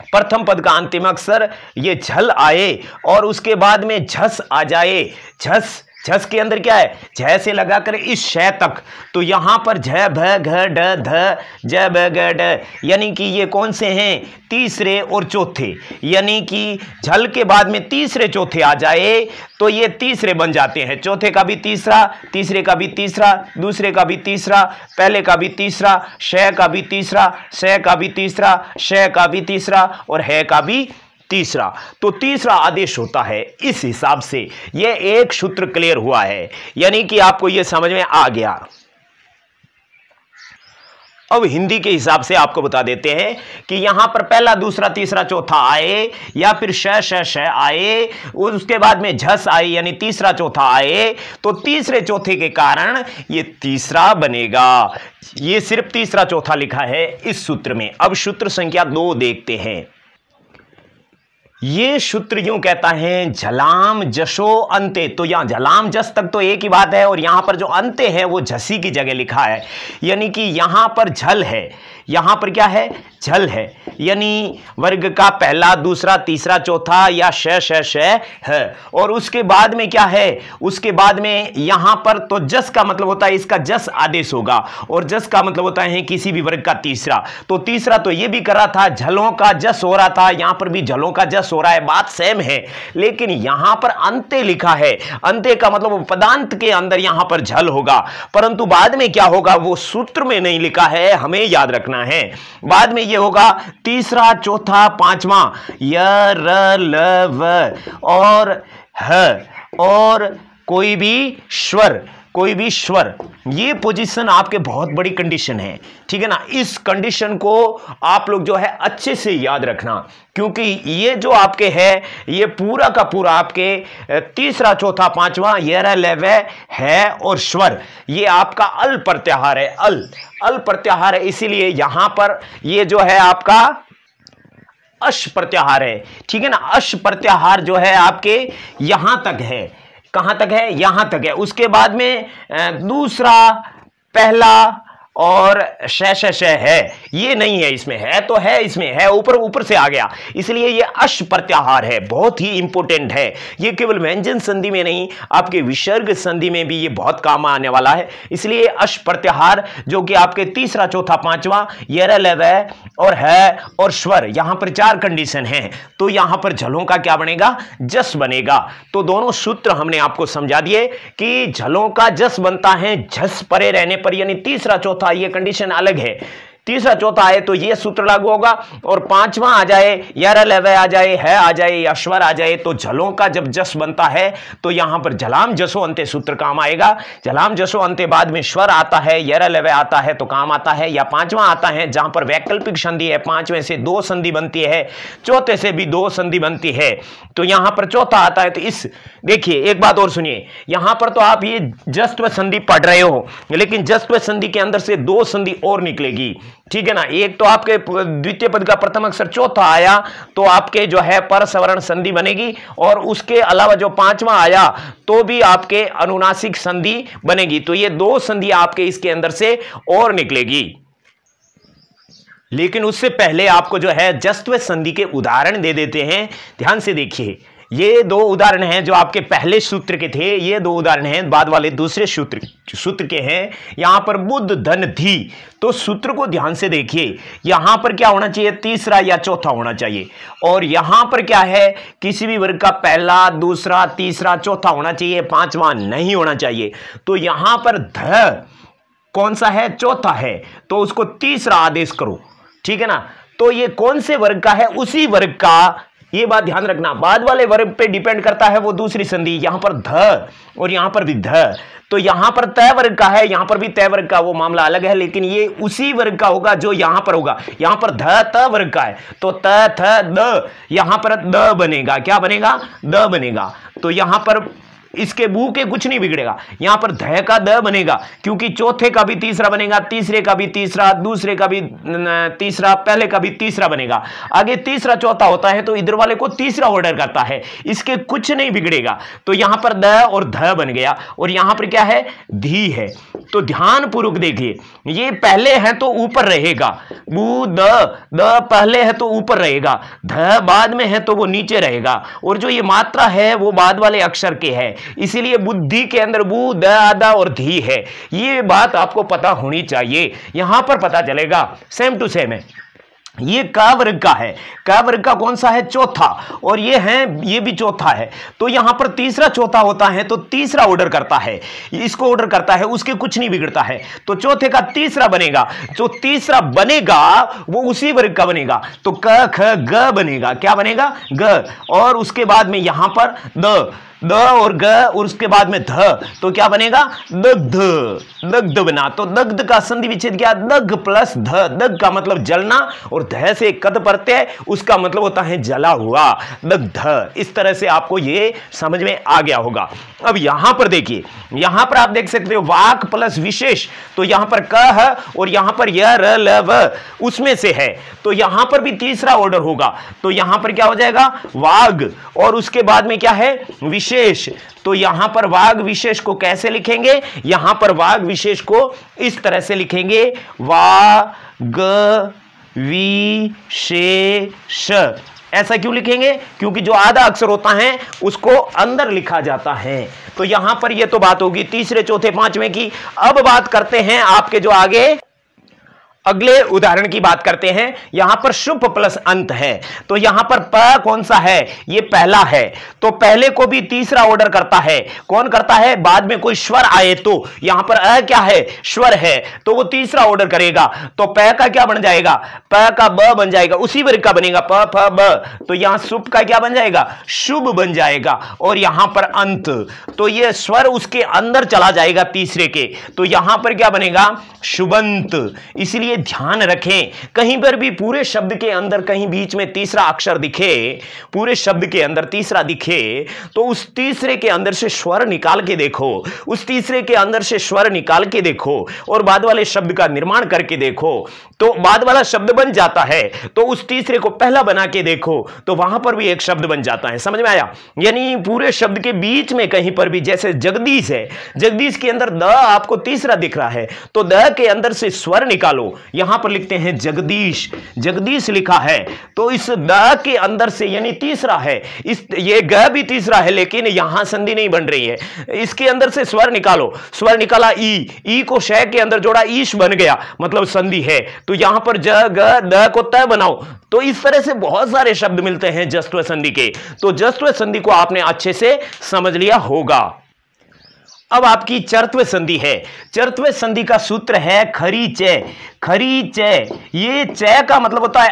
प्रथम पद का अंतिम अक्षर ये झल आए और उसके बाद में झस आ जाए, झस के अंदर क्या है? झ से लगाकर इस शय तक, तो यहां पर झ भ घ ढ ध ज ब ग ड, यानी कि ये कौन से हैं? तीसरे और चौथे। यानी कि झल के बाद में तीसरे चौथे आ जाए तो ये तीसरे बन जाते हैं। चौथे का भी तीसरा, तीसरे का भी तीसरा, दूसरे का भी तीसरा, पहले का भी तीसरा, शय का भी तीसरा, श का भी तीसरा, श का भी तीसरा और है का भी तीसरा। तो तीसरा आदेश होता है। इस हिसाब से यह एक सूत्र क्लियर हुआ है, यानी कि आपको यह समझ में आ गया। अब हिंदी के हिसाब से आपको बता देते हैं कि यहां पर पहला, दूसरा, तीसरा, चौथा आए, या फिर श आए, उसके बाद में झस आए, यानी तीसरा चौथा आए, तो तीसरे चौथे के कारण ये तीसरा बनेगा। ये सिर्फ तीसरा चौथा लिखा है इस सूत्र में। अब सूत्र संख्या 2 देखते हैं। ये सूत्र यूं कहता है झलाम जशो अंते। तो यहां झलाम जस तक तो एक ही बात है, और यहां पर जो अंते है वो झसी की जगह लिखा है, यानी कि यहां पर झल है, यहां पर क्या है? झल है, यानी वर्ग का पहला, दूसरा, तीसरा, चौथा या श है। और उसके बाद में क्या है? उसके बाद में यहां पर तो जस का मतलब होता है इसका जस आदेश होगा, और जस का मतलब होता है किसी भी वर्ग का तीसरा। तो तीसरा तो ये भी कर रहा था, झलों का जस हो रहा था, यहां पर भी झलों का जस हो रहा है, बात सेम है। लेकिन यहां पर अंते लिखा है, अंते का मतलब पदांत के अंदर यहां पर झल होगा, परंतु बाद में क्या होगा वो सूत्र में नहीं लिखा है, हमें याद रखना है। बाद में ये होगा तीसरा, चौथा, पांचवा, य र ल व और ह, और कोई भी स्वर कोई भी स्वर, ये पोजीशन आपके बहुत बड़ी कंडीशन है, ठीक है ना। इस कंडीशन को आप लोग जो है अच्छे से याद रखना, क्योंकि ये जो आपके है ये पूरा का पूरा आपके तीसरा चौथा पांचवा येरा लेवे है और स्वर ये आपका अल प्रत्याहार है, अल प्रत्याहार है, इसीलिए यहां पर ये जो है आपका अश प्रत्याहार है, ठीक है ना। अश प्रत्याहार जो है आपके यहां तक है, कहां तक है, यहां तक है। उसके बाद में दूसरा, पहला और श है, ये नहीं है, इसमें है तो है, इसमें है, ऊपर से आ गया, इसलिए ये अश प्रत्याहार है, बहुत ही इंपॉर्टेंट है। ये केवल व्यंजन संधि में नहीं, आपके विसर्ग संधि में भी ये बहुत काम आने वाला है। इसलिए अश प्रत्याहार जो कि आपके तीसरा चौथा पांचवा येरा लेवे और है और स्वर, यहां पर 4 कंडीशन है, तो यहां पर झलों का क्या बनेगा, जस बनेगा। तो दोनों सूत्र हमने आपको समझा दिए कि झलों का जस बनता है झस परे रहने पर, यानी तीसरा चौथा ये कंडीशन अलग है, तीसरा चौथा आए तो ये सूत्र लागू होगा, और पांचवा आ जाए, यारा लेवे आ जाए, है आ जाए या स्वर आ जाए, तो झलों का जब जस बनता है तो यहां पर झलाम जसो अंते सूत्र काम आएगा। झलाम जसो अंते बाद में स्वर आता है, यारा लेवे आता है तो काम आता है, या पांचवा आता है जहां पर वैकल्पिक संधि है, पांचवें से 2 संधि बनती है, चौथे से भी 2 संधि बनती है, तो यहां पर चौथा आता है। तो इस देखिए एक बात और सुनिए, यहां पर तो आप ये जस्त्व संधि पढ़ रहे हो, लेकिन जस्त्व संधि के अंदर से 2 संधि और निकलेगी, ठीक है ना। एक तो आपके द्वितीय पद का प्रथम अक्षर चौथा आया तो आपके जो है परसवर्ण संधि बनेगी, और उसके अलावा जो पांचवा आया तो भी आपके अनुनासिक संधि बनेगी, तो ये 2 संधि आपके इसके अंदर से और निकलेगी। लेकिन उससे पहले आपको जो है जस्त्व संधि के उदाहरण दे देते हैं, ध्यान से देखिए। ये 2 उदाहरण हैं जो आपके पहले सूत्र के थे, ये 2 उदाहरण हैं बाद वाले दूसरे सूत्र के हैं। यहां पर बुद्ध धन धी, तो सूत्र को ध्यान से देखिए, यहां पर क्या होना चाहिए, तीसरा या चौथा होना चाहिए, और यहां पर क्या है, किसी भी वर्ग का पहला, दूसरा, तीसरा, चौथा होना चाहिए, पांचवा नहीं होना चाहिए। तो यहां पर ध कौन सा है, चौथा है, तो उसको तीसरा आदेश करो, ठीक है ना। तो ये कौन से वर्ग का है, उसी वर्ग का, ये बात ध्यान रखना, बाद वाले वर्ग पे डिपेंड करता है वो दूसरी संधि, यहां पर ध और यहां पर भी ध, तो यहां पर तय वर्ग का है, यहां पर भी तय वर्ग का, वो मामला अलग है, लेकिन ये उसी वर्ग का होगा जो यहां पर होगा। यहां पर ध त वर्ग का है तो त थ द, यहां पर द बनेगा, क्या बनेगा, द बनेगा। तो यहां पर इसके बू के कुछ नहीं बिगड़ेगा, यहां पर ध का द बनेगा, क्योंकि चौथे का भी तीसरा बनेगा, तीसरे का भी तीसरा, दूसरे का भी तीसरा, पहले का भी तीसरा बनेगा। आगे तीसरा चौथा होता है तो इधर वाले को तीसरा ऑर्डर करता है, इसके कुछ नहीं बिगड़ेगा। तो यहां पर द और ध बन गया, और यहां पर क्या है, धी है। तो ध्यान पूर्वक देखिए, ये पहले है तो ऊपर रहेगा, बू द पहले है तो ऊपर रहेगा, ध बाद में है तो वो नीचे रहेगा, और जो ये मात्रा है वो बाद वाले अक्षर के है, इसीलिए बुद्धि के अंदर बू द आदा और धी है। ये बात आपको पता होनी चाहिए, यहां पर पता चलेगा, सेम टू सेम है। ये क वर्ग का है, क वर्ग का कौन सा है, चौथा, और ये है, ये भी चौथा है। तो यहां पर तीसरा चौथा होता है तो तीसरा ऑर्डर करता है, इसको ऑर्डर करता है, उसके कुछ नहीं बिगड़ता है। तो चौथे का तीसरा बनेगा, जो तीसरा बनेगा वो उसी वर्ग का बनेगा, तो क ख ग बनेगा, क्या बनेगा, ग, और उसके बाद में यहां पर द और ग, और उसके बाद में ध, तो क्या बनेगा, दग्ध, दग्ध बना। तो दग्ध का संधि विच्छेद क्या, दग प्लस ध, दग का मतलब जलना, और ध से कद प्रत्यय, उसका मतलब होता है जला हुआ, दग्ध। इस तरह से आपको ये समझ में आ गया होगा। अब यहां पर देखिए, यहां पर आप देख सकते हो वाक प्लस विशेष, तो यहां पर क है और यहां पर य र ल व उसमें से है, तो यहां पर भी तीसरा ऑर्डर होगा, तो यहां पर क्या हो जाएगा, वाग, और उसके बाद में क्या है, विशेष। तो यहां पर वाग विशेष को कैसे लिखेंगे, यहां पर वाग विशेष को इस तरह से लिखेंगे, वा ग वि शे ष। ऐसा क्यों लिखेंगे, क्योंकि जो आधा अक्षर होता है उसको अंदर लिखा जाता है। तो यहां पर ये तो बात होगी तीसरे चौथे पांचवें की। अब बात करते हैं आपके जो आगे अगले उदाहरण की बात करते हैं। यहां पर शुभ प्लस अंत है, तो यहां पर प कौन सा है, ये पहला है, तो पहले को भी तीसरा ऑर्डर करता है। कौन करता है, बाद में कोई स्वर आए तो यहां पर अ क्या है, स्वर है, तो वो तीसरा ऑर्डर करेगा। तो प का क्या बन जाएगा, प का ब बन जाएगा, उसी वर्ग का बनेगा प फ ब, तो यहां शुभ का क्या बन जाएगा, शुभ बन जाएगा। और यहां पर अंत, तो ये स्वर उसके अंदर चला जाएगा तीसरे के, तो यहां पर क्या बनेगा, शुभंत। इसलिए ध्यान रखें, कहीं पर भी पूरे शब्द के अंदर कहीं बीच में तीसरा अक्षर दिखे, पूरे शब्द के अंदर तीसरा दिखे, तो उस तीसरे के अंदर से स्वर निकाल के देखो, उस तीसरे के अंदर से स्वर निकाल के देखो और बाद वाले शब्द का निर्माण करके देखो, तो बाद वाला शब्द बन जाता है। तो उस तीसरे को पहला बना के देखो तो वहां पर भी एक शब्द बन जाता है। समझ में आया? यानी पूरे शब्द के बीच में कहीं पर भी, जैसे जगदीश है, जगदीश के अंदर द आपको तीसरा दिख रहा है, तो द के अंदर से स्वर निकालो। यहां पर लिखते हैं जगदीश, जगदीश लिखा है, तो इस द के अंदर से यानी तीसरा है, इस ये ग भी तीसरा है, लेकिन यहां संधि नहीं बन रही है, इसके अंदर से स्वर निकालो। स्वर निकाला ई को श के अंदर जोड़ा, ईश बन गया, मतलब संधि है। तो यहां पर ज ग द को त बनाओ। तो इस तरह से बहुत सारे शब्द मिलते हैं जस्त्व संधि के, तो जस्त्व संधि को आपने अच्छे से समझ लिया होगा। अब आपकी चरत्व संधि है। चरत्व संधि का सूत्र है खरी च, खरी च। ये च का मतलब होता है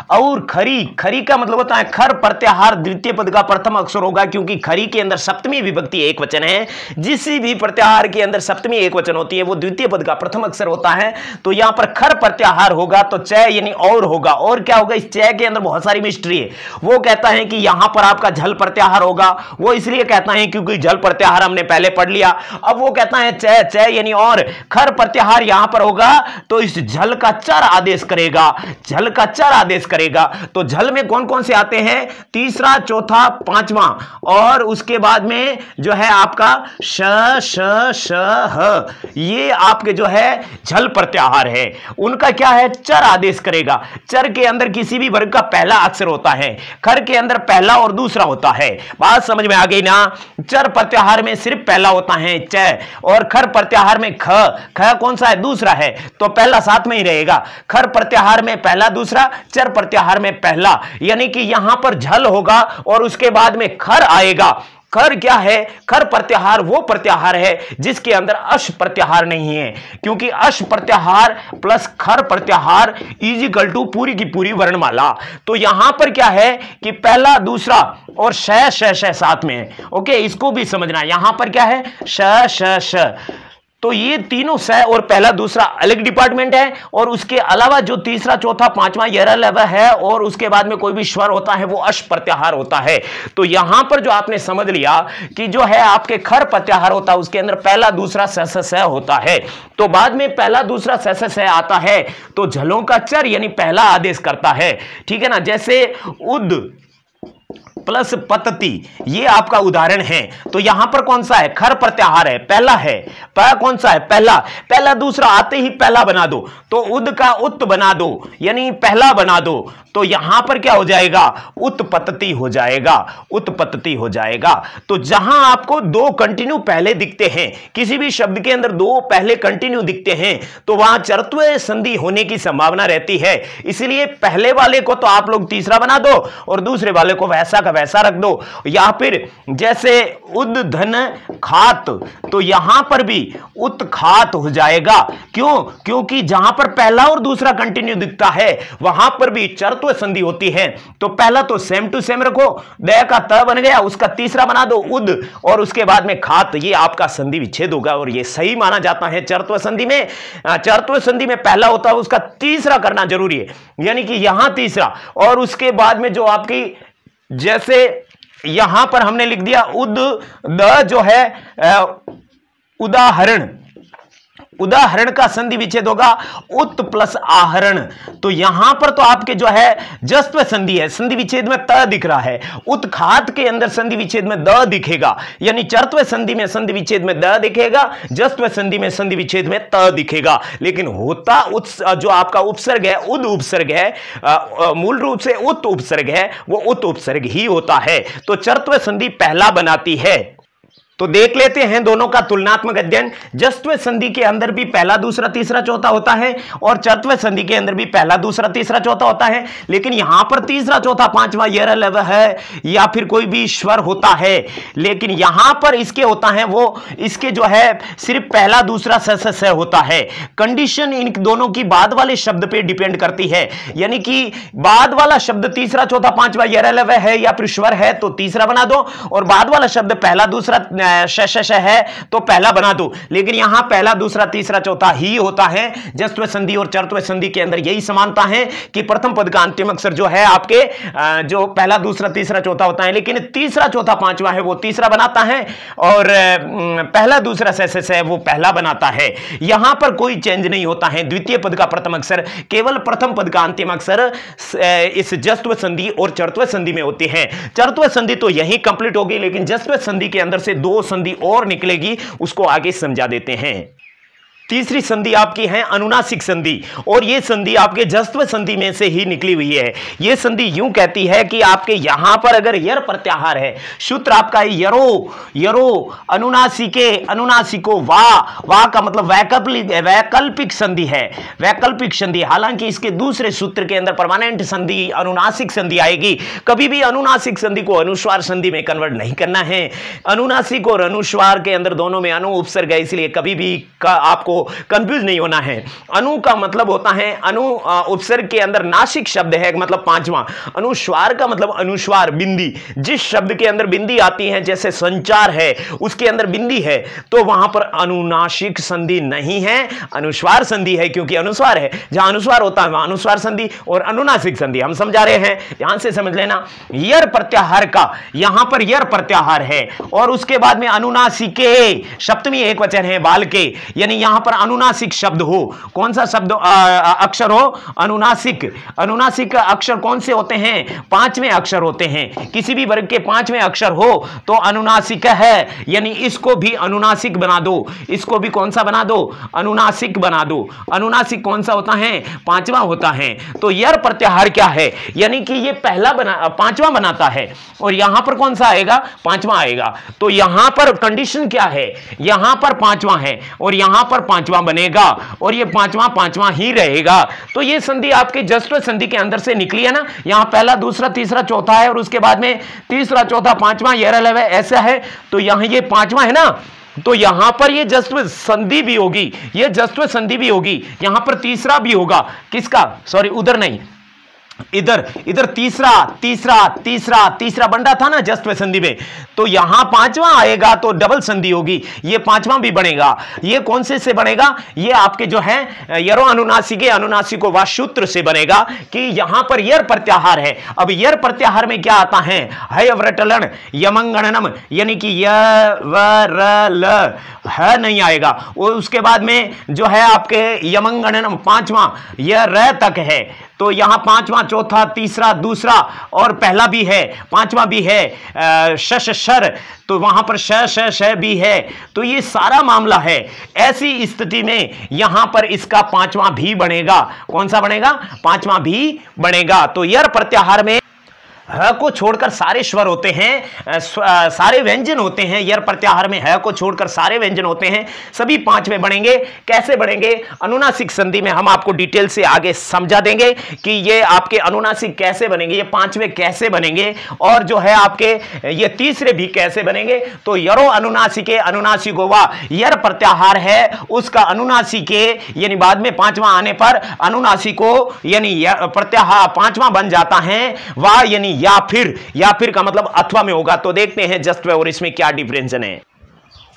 और खरी, खरी का मतलब होता है खर प्रत्याहार द्वितीय पद का प्रथम अक्षर होगा, क्योंकि खरी के अंदर सप्तमी विभक्ति एक वचन है। जिस भी प्रत्याहार के अंदर सप्तमी एक वचन होती है वो द्वितीय पद का प्रथम अक्षर होता है। तो यहां पर खर प्रत्याहार होगा तो च यानी और होगा। और क्या होगा, इस च के अंदर बहुत सारी मिस्ट्री है। वो कहता है कि यहां पर आपका झल प्रत्याहार होगा, वो इसलिए कहता है क्योंकि झल प्रत्याहार हमने पहले पढ़ लिया। अब वो कहता है च यानी और, खर प्रत्याहार यहां पर होगा तो इस झल का चर आदेश करेगा, झल का चर आदेश करेगा। तो झल में कौन कौन से आते हैं, तीसरा, चौथा, पांचवा, और उसके बाद में जो है आपका श श श ह, ये आपके जो है झल प्रत्याहार है। उनका क्या है, चर आदेश करेगा। चर के अंदर किसी भी वर्ग का पहला अक्षर होता है, खर के अंदर पहला और दूसरा होता है। बात समझ में आ गई ना? चर प्रत्याहार में सिर्फ पहला होता है च, और खर प्रत्याहार में ख, ख कौन सा है, दूसरा है, तो पहला साथ में ही रहेगा। खर प्रत्याहार में पहला दूसरा, चर प्रत्याहार में पहला, यानी कि यहां पर झल होगा और उसके बाद में खर आएगा। खर क्या है, खर प्रत्याहार वो प्रत्याहार है जिसके अंदर अश प्रत्याहार नहीं है, क्योंकि अश प्रत्याहार प्लस खर प्रत्याहार इज इक्वल टू पूरी की पूरी वर्णमाला। तो यहां पर क्या है कि पहला दूसरा और श साथ में है। ओके, इसको भी समझना। यहां पर क्या है, श, तो ये तीनों स और पहला दूसरा अलग डिपार्टमेंट है, और उसके अलावा जो तीसरा, चौथा, पांचवा यह लेवल है, और उसके बाद में कोई भी स्वर होता है वो अश प्रत्याहार होता है। तो यहां पर जो आपने समझ लिया कि जो है आपके खर प्रत्याहार होता है उसके अंदर पहला दूसरा स होता है, तो बाद में पहला दूसरा स आता है तो झलों का चर यानी पहला आदेश करता है। ठीक है ना? जैसे उद प्लस पतति, ये आपका उदाहरण है। तो यहां पर कौन सा है, खर प्रत्याहार है, पहला है। प कौन सा है, पहला दूसरा आते ही पहला बना दो, तो उद का उत बना दो, यानी पहला बना दो। तो यहां पर क्या हो जाएगा, उत्पत्ति हो जाएगा, उत्पत्ति हो जाएगा। तो जहां आपको दो कंटिन्यू पहले दिखते हैं, किसी भी शब्द के अंदर दो पहले कंटिन्यू दिखते हैं, तो वहां चरत्व संधि होने की संभावना रहती है। इसलिए पहले वाले को तो आप लोग तीसरा बना दो और दूसरे वाले को वैसा का वैसा रख दो। या फिर जैसे उद धन खात, तो यहां पर भी उत्खात हो जाएगा। क्यों? क्योंकि जहां पर पहला और दूसरा कंटिन्यू दिखता है वहां पर भी चरत्व संधि होती है। तो पहला तो सेम टू सेम रखो, द का त बन गया, उसका तीसरा बना दो उद, और उसके बाद में खात, ये आपका संधि विच्छेद होगा और ये सही माना जाता है। चरत्व संधि में, चरत्व संधि में पहला होता है उसका तीसरा करना जरूरी है, यानी कि यहां तीसरा, और उसके बाद में जो आपकी, जैसे यहां पर हमने लिख दिया उद द जो है उदाहरण, उदाहरण का संधि विच्छेद होगा उत प्लस आहरण। तो यहां पर तो आपके जो है जस्त्व संधि है, संधि विच्छेद में त दिख रहा है, उत्खात के अंदर संधि विच्छेद में द दिखेगा, यानी चरत्व संधि में संधि विच्छेद में द दिखेगा, जस्त्व संधि में संधि विच्छेद में त दिखेगा। लेकिन होता जो आपका उपसर्ग है, उद उपसर्ग है, मूल रूप से उत उपसर्ग है, वो उत उपसर्ग ही होता है। तो चरत्व संधि पहला बनाती है। तो देख लेते हैं दोनों का तुलनात्मक अध्ययन। जस्त्व संधि के अंदर भी पहला दूसरा तीसरा चौथा होता है और चतुर्थ संधि के अंदर भी पहला दूसरा तीसरा चौथा होता है, लेकिन यहां पर तीसरा चौथा पांचवा यर लव है या फिर कोई भी स्वर होता है, लेकिन यहां पर इसके होता है वो इसके जो है सिर्फ पहला दूसरा स होता है। कंडीशन इन दोनों की बाद वाले शब्द पे डिपेंड करती है, यानी कि बाद वाला शब्द तीसरा चौथा पांचवा यर लव है या फिर स्वर है तो तीसरा बना दो, और बाद वाला शब्द पहला दूसरा श है तो पहला बना दो, लेकिन यहां पहला दूसरा तीसरा चौथा ही होता है। जस्त्व संधि और चतुर्थ संधि के अंदर यही समानता है कि प्रथम पद का अंतिम अक्षर जो है आपके जो पहला दूसरा तीसरा चौथा होता है, लेकिन तीसरा चौथा पांचवा है वो तीसरा बनाता है और पहला दूसरा स है वो पहला बनाता है। यहां पर कोई चेंज नहीं होता है। द्वितीय पद का प्रथम अक्षर केवल प्रथम पद का अंतिम अक्षर इस जस्त्व संधि और चतुर्थ संधि में होती है। चतुर्थ संधि तो यही कंप्लीट होगी, लेकिन जस्त्व संधि के अंदर से दो संधि और निकलेगी, उसको आगे समझा देते हैं। तीसरी संधि आपकी है अनुनासिक संधि, और यह संधि आपके जस्त्व संधि में से ही निकली हुई है। यह संधि यूं कहती है कि आपके यहां पर अगर यर प्रत्याहार है, सूत्र आपका यरो यरो अनुनासिके अनुनासिको वा का मतलब वैकल्पिक संधि है, वैकल्पिक संधि। हालांकि इसके दूसरे सूत्र के अंदर परमानेंट संधि अनुनासिक संधि आएगी। कभी भी अनुनासिक संधि को अनुस्वार संधि में कन्वर्ट नहीं करना है। अनुनासिक और अनुस्वार के अंदर दोनों में अनु उपसर्ग है, इसलिए कभी भी आपको कंफ्यूज नहीं होना है। अनु का मतलब होता है अनु उपसर्ग के अंदर नासिक शब्द है, मतलब पांचवा। अनुस्वार का मतलब अनुस्वार बिंदी। जिस शब्द के अंदर बिंदी आती है, जैसे संचार है उसके अंदर बिंदी है, तो वहां पर अनुनासिक संधि नहीं है, अनुस्वार संधि है, क्योंकि अनुस्वार है। जहां अनुस्वार होता है वहां अनुस्वार संधि और अनुनासिक संधि हम समझा रहे हैं। यहां से समझ लेना यर प्रत्याहार का, यहां पर यर प्रत्याहार है और उसके बाद में अनुनासिके सप्तमी एक वचन है बाल के, यानी यहां पर अनुनासिक शब्द हो। कौन सा शब्द अक्षर हो? अनुनासिक। अनुनासिक अक्षर कौन से होते हैं? पांचवें अक्षर होते हैं। किसी भी वर्ग के पांचवें अक्षर हो तो अनुनासिक है, यानी इसको भी अनुनासिक बना दो। इसको भी कौन सा बना दो? अनुनासिक बना दो। अनुनासिक कौन सा होता है? पांचवा होता है। तो यर प्रत्याहार क्या है? यानी कि ये पहला पांचवा बनाता है, और यहां पर कौन सा आएगा? पांचवा आएगा। तो यहां पर कंडीशन क्या है? यहां पर पांचवा है और यहां पर पांचवा बनेगा, और ये पांचवा ही रहेगा। तो ये संधि आपके जस्त्व संधि के अंदर से निकली है ना। यहां पहला दूसरा तीसरा चौथा है और उसके बाद में तीसरा चौथा पांचवा यर लव ऐसा है, तो यहां ये पांचवा है ना, तो यहां पर ये जस्त्व संधि भी होगी, ये जस्त्व संधि भी होगी। यहां पर तीसरा भी होगा। किसका? सॉरी, उधर नहीं, इधर तीसरा तीसरा तीसरा तीसरा बन रहा था ना जस्त्व संधि में, तो यहां पांचवा आएगा तो डबल संधि होगी, ये पांचवा भी बनेगा। ये कौन से बनेगा? ये आपके जो है यरो अनुनासिके अनुनासिको वा सूत्र से बनेगा कि यहां पर यर प्रत्याहार है। अब यर प्रत्याहार में क्या आता है? है व्रटलन यमंगणनम, यानी कि य व र ल है नहीं आएगा। उसके बाद में जो है आपके यमंगणनम पांचवा य र तक है, तो यहां पांचवा चौथा तीसरा दूसरा और पहला भी है, पांचवा भी है शश शर, तो वहां पर श भी है। तो ये सारा मामला है। ऐसी स्थिति में यहां पर इसका पांचवा भी बनेगा। कौन सा बनेगा? पांचवा भी बनेगा। तो यर प्रत्याहार में ह को छोड़कर सारे स्वर होते हैं, सारे व्यंजन होते हैं। यर प्रत्याहार में ह को छोड़कर सारे व्यंजन होते हैं, सभी पांचवें बनेंगे। कैसे बनेंगे? अनुनासिक संधि में हम आपको डिटेल से आगे समझा देंगे कि ये आपके अनुनासिक कैसे बनेंगे, ये पांचवें कैसे बनेंगे, और जो है आपके ये तीसरे भी कैसे बनेंगे। तो यरो अनुनासिके अनुनासिको वा यर प्रत्याहार है, उसका अनुनासिके यानी बाद में पांचवा आने पर अनुनासिको यानी प्रत्याहार पांचवा बन जाता है। वा यानी या फिर का मतलब अथवा में होगा। तो देखते हैं जस्त्व और इसमें क्या डिफरेंस है।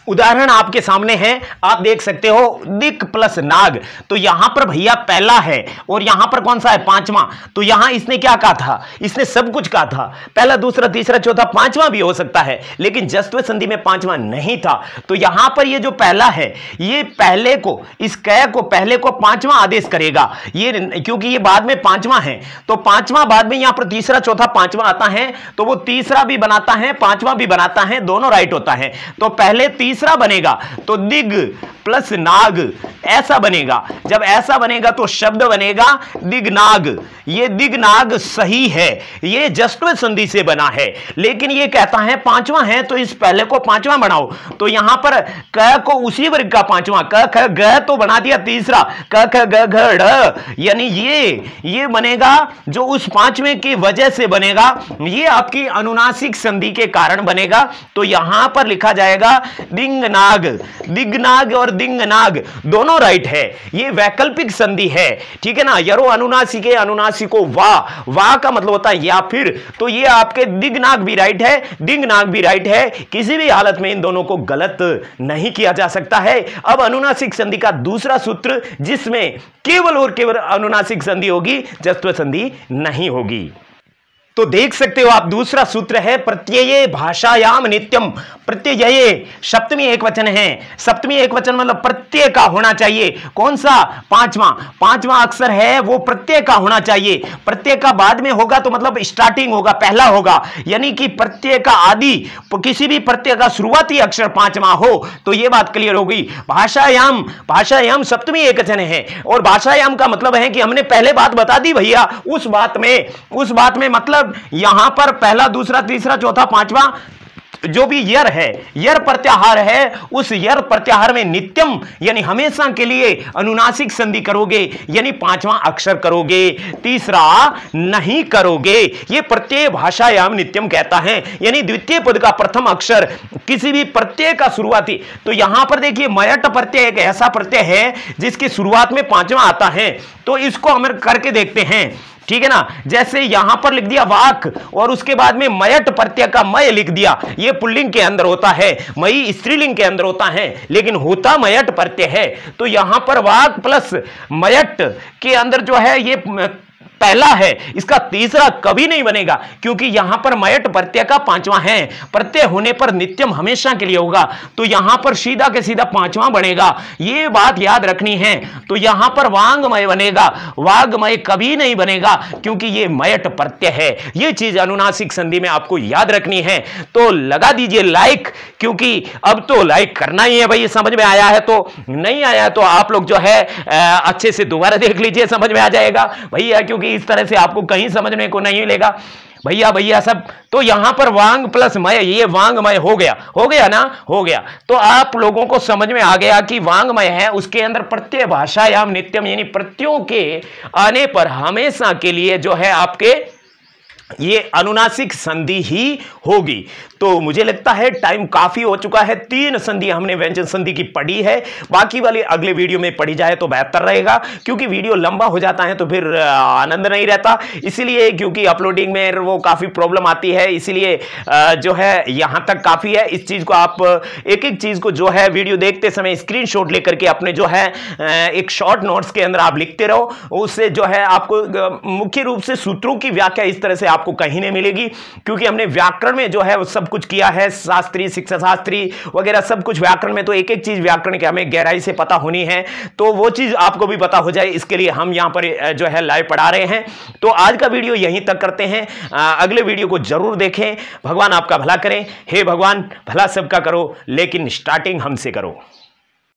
उदाहरण आपके सामने है, आप देख सकते हो दिक प्लस नाग। तो यहां पर भैया पहला है और यहां पर कौन सा है? पांचवा। तो यहां इसने क्या कहा था? इसने सब कुछ कहा था, पहला दूसरा तीसरा चौथा पांचवा भी हो सकता है, लेकिन जस्त्व संधि में पांचवा नहीं था। तो यहां पर ये जो पहला है, ये पहले को, इस कै को पहले को पांचवा आदेश करेगा, ये क्योंकि ये बाद में पांचवा है, तो पांचवा बाद में यहां पर तीसरा चौथा पांचवा आता है, तो वो तीसरा भी बनाता है पांचवा भी बनाता है, दोनों राइट होता है। तो पहले तीसरा बनेगा तो दिग प्लस नाग ऐसा बनेगा। जब ऐसा बनेगा तो शब्द बनेगा दिगनाग। ये दिगनाग सही है, ये जस्व संधि से बना है, लेकिन ये कहता है पांचवा है तो इस पहले को पांचवा बनाओ। तो यहां पर क को उसी वर्ग का पांचवा, क ख ग तो बना दिया तीसरा, क ख ग घ ढ, यानी ये बनेगा जो उस पांचवें की वजह से बनेगा, ये आपकी अनुनासिक संधि के कारण बनेगा। तो यहां पर लिखा जाएगा दिंगनाग। दिगनाग और दिंगनाग दोनों राइट है, ये वैकल्पिक संधि है, ठीक है ना। यरो अनुनासिके अनुनासिको वाह, वाह का मतलब होता है या फिर, तो ये आपके दिगनाग भी राइट है, दिंगनाग भी राइट है। किसी भी हालत में इन दोनों को गलत नहीं किया जा सकता है। अब अनुनासिक संधि का दूसरा सूत्र जिसमें केवल और केवल अनुनासिक संधि होगी, जस्व संधि नहीं होगी। तो देख सकते हो आप, दूसरा सूत्र है प्रत्यये भाषायाम नित्यम। प्रत्यये सप्तमी एकवचन है, सप्तमी एकवचन मतलब प्रत्यय का होना चाहिए। कौन सा? पांचवा अक्षर है वो प्रत्यय का होना चाहिए। प्रत्यय का बाद में होगा तो मतलब स्टार्टिंग होगा, पहला होगा, यानी कि प्रत्यय का आदि, किसी भी प्रत्यय का शुरुआती अक्षर पांचवा हो तो यह बात क्लियर होगी। भाषायाम, भाषायाम सप्तमी एकवचन है और भाषायाम का मतलब है कि हमने पहले बात बता दी भैया, उस बात में मतलब यहां पर पहला, दूसरा, तीसरा, चौथा, पांचवा जो भी यर है, यर प्रत्याहार है, उस यर प्रत्याहार में नित्यम यानी हमेशा के लिए अनुनासिक संधि करोगे, यानी पांचवा अक्षर करोगे, तीसरा नहीं करोगे। ये प्रत्यय भाषायाम नित्यम कहता है, यानी द्वितीय पद का प्रथम अक्षर किसी भी प्रत्यय का शुरुआती। तो यहां पर देखिए मयट प्रत्यय एक ऐसा प्रत्यय है जिसकी शुरुआत में पांचवा आता है, तो इसको हम करके देखते हैं, ठीक है ना। जैसे यहां पर लिख दिया वाक और उसके बाद में मयट प्रत्यय का मय लिख दिया, ये पुल्लिंग के अंदर होता है, मई स्त्रीलिंग के अंदर होता है, लेकिन होता मयट प्रत्यय है। तो यहां पर वाक प्लस मयट के अंदर जो है ये पहला है, इसका तीसरा कभी नहीं बनेगा क्योंकि यहां पर मयट प्रत्यय का पांचवा है, प्रत्यय होने पर नित्यम हमेशा के लिए होगा, तो यहां पर सीधा के सीधा पांचवा बनेगा, ये बात याद रखनी है। तो यहां पर वांगमय बनेगा, वाग्मय कभी नहीं बनेगा क्योंकि ये मयट प्रत्यय है। ये चीज अनुनासिक संधि में आपको याद रखनी है। तो लगा दीजिए लाइक, क्योंकि अब तो लाइक करना ही है भाई, समझ में आया है तो, नहीं आया तो आप लोग जो है अच्छे से दोबारा देख लीजिए, समझ में आ जाएगा भैया, क्योंकि इस तरह से आपको कहीं समझने को नहीं मिलेगा भैया सब। तो यहां पर वांग प्लस मय, ये वांगमय हो गया ना, हो गया। तो आप लोगों को समझ में आ गया कि वांगमय है, उसके अंदर प्रत्यय भाषायाम नित्यम, यानी प्रत्ययों के आने पर हमेशा के लिए जो है आपके ये अनुनासिक संधि ही होगी। तो मुझे लगता है टाइम काफी हो चुका है, 3 संधि हमने व्यंजन संधि की पढ़ी है, बाकी वाली अगले वीडियो में पढ़ी जाए तो बेहतर रहेगा, क्योंकि वीडियो लंबा हो जाता है तो फिर आनंद नहीं रहता, इसीलिए क्योंकि अपलोडिंग में वो काफी प्रॉब्लम आती है, इसीलिए जो है यहां तक काफी है। इस चीज को आप एक एक चीज को जो है वीडियो देखते समय स्क्रीनशॉट लेकर के अपने जो है एक शॉर्ट नोट्स के अंदर आप लिखते रहो, उससे जो है आपको मुख्य रूप से सूत्रों की व्याख्या इस तरह से आपको कहीं नहीं मिलेगी, क्योंकि हमने व्याकरण में जो है वो सब कुछ किया है, शास्त्री, शिक्षा शास्त्री वगैरह सब कुछ व्याकरण में, तो एक एक चीज व्याकरण के हमें गहराई से पता होनी है, तो वो चीज आपको भी पता हो जाए, इसके लिए हम यहां पर जो है लाइव पढ़ा रहे हैं। तो आज का वीडियो यहीं तक करते हैं, अगले वीडियो को जरूर देखें। भगवान आपका भला करें, हे भगवान भला सबका करो, लेकिन स्टार्टिंग हमसे करो।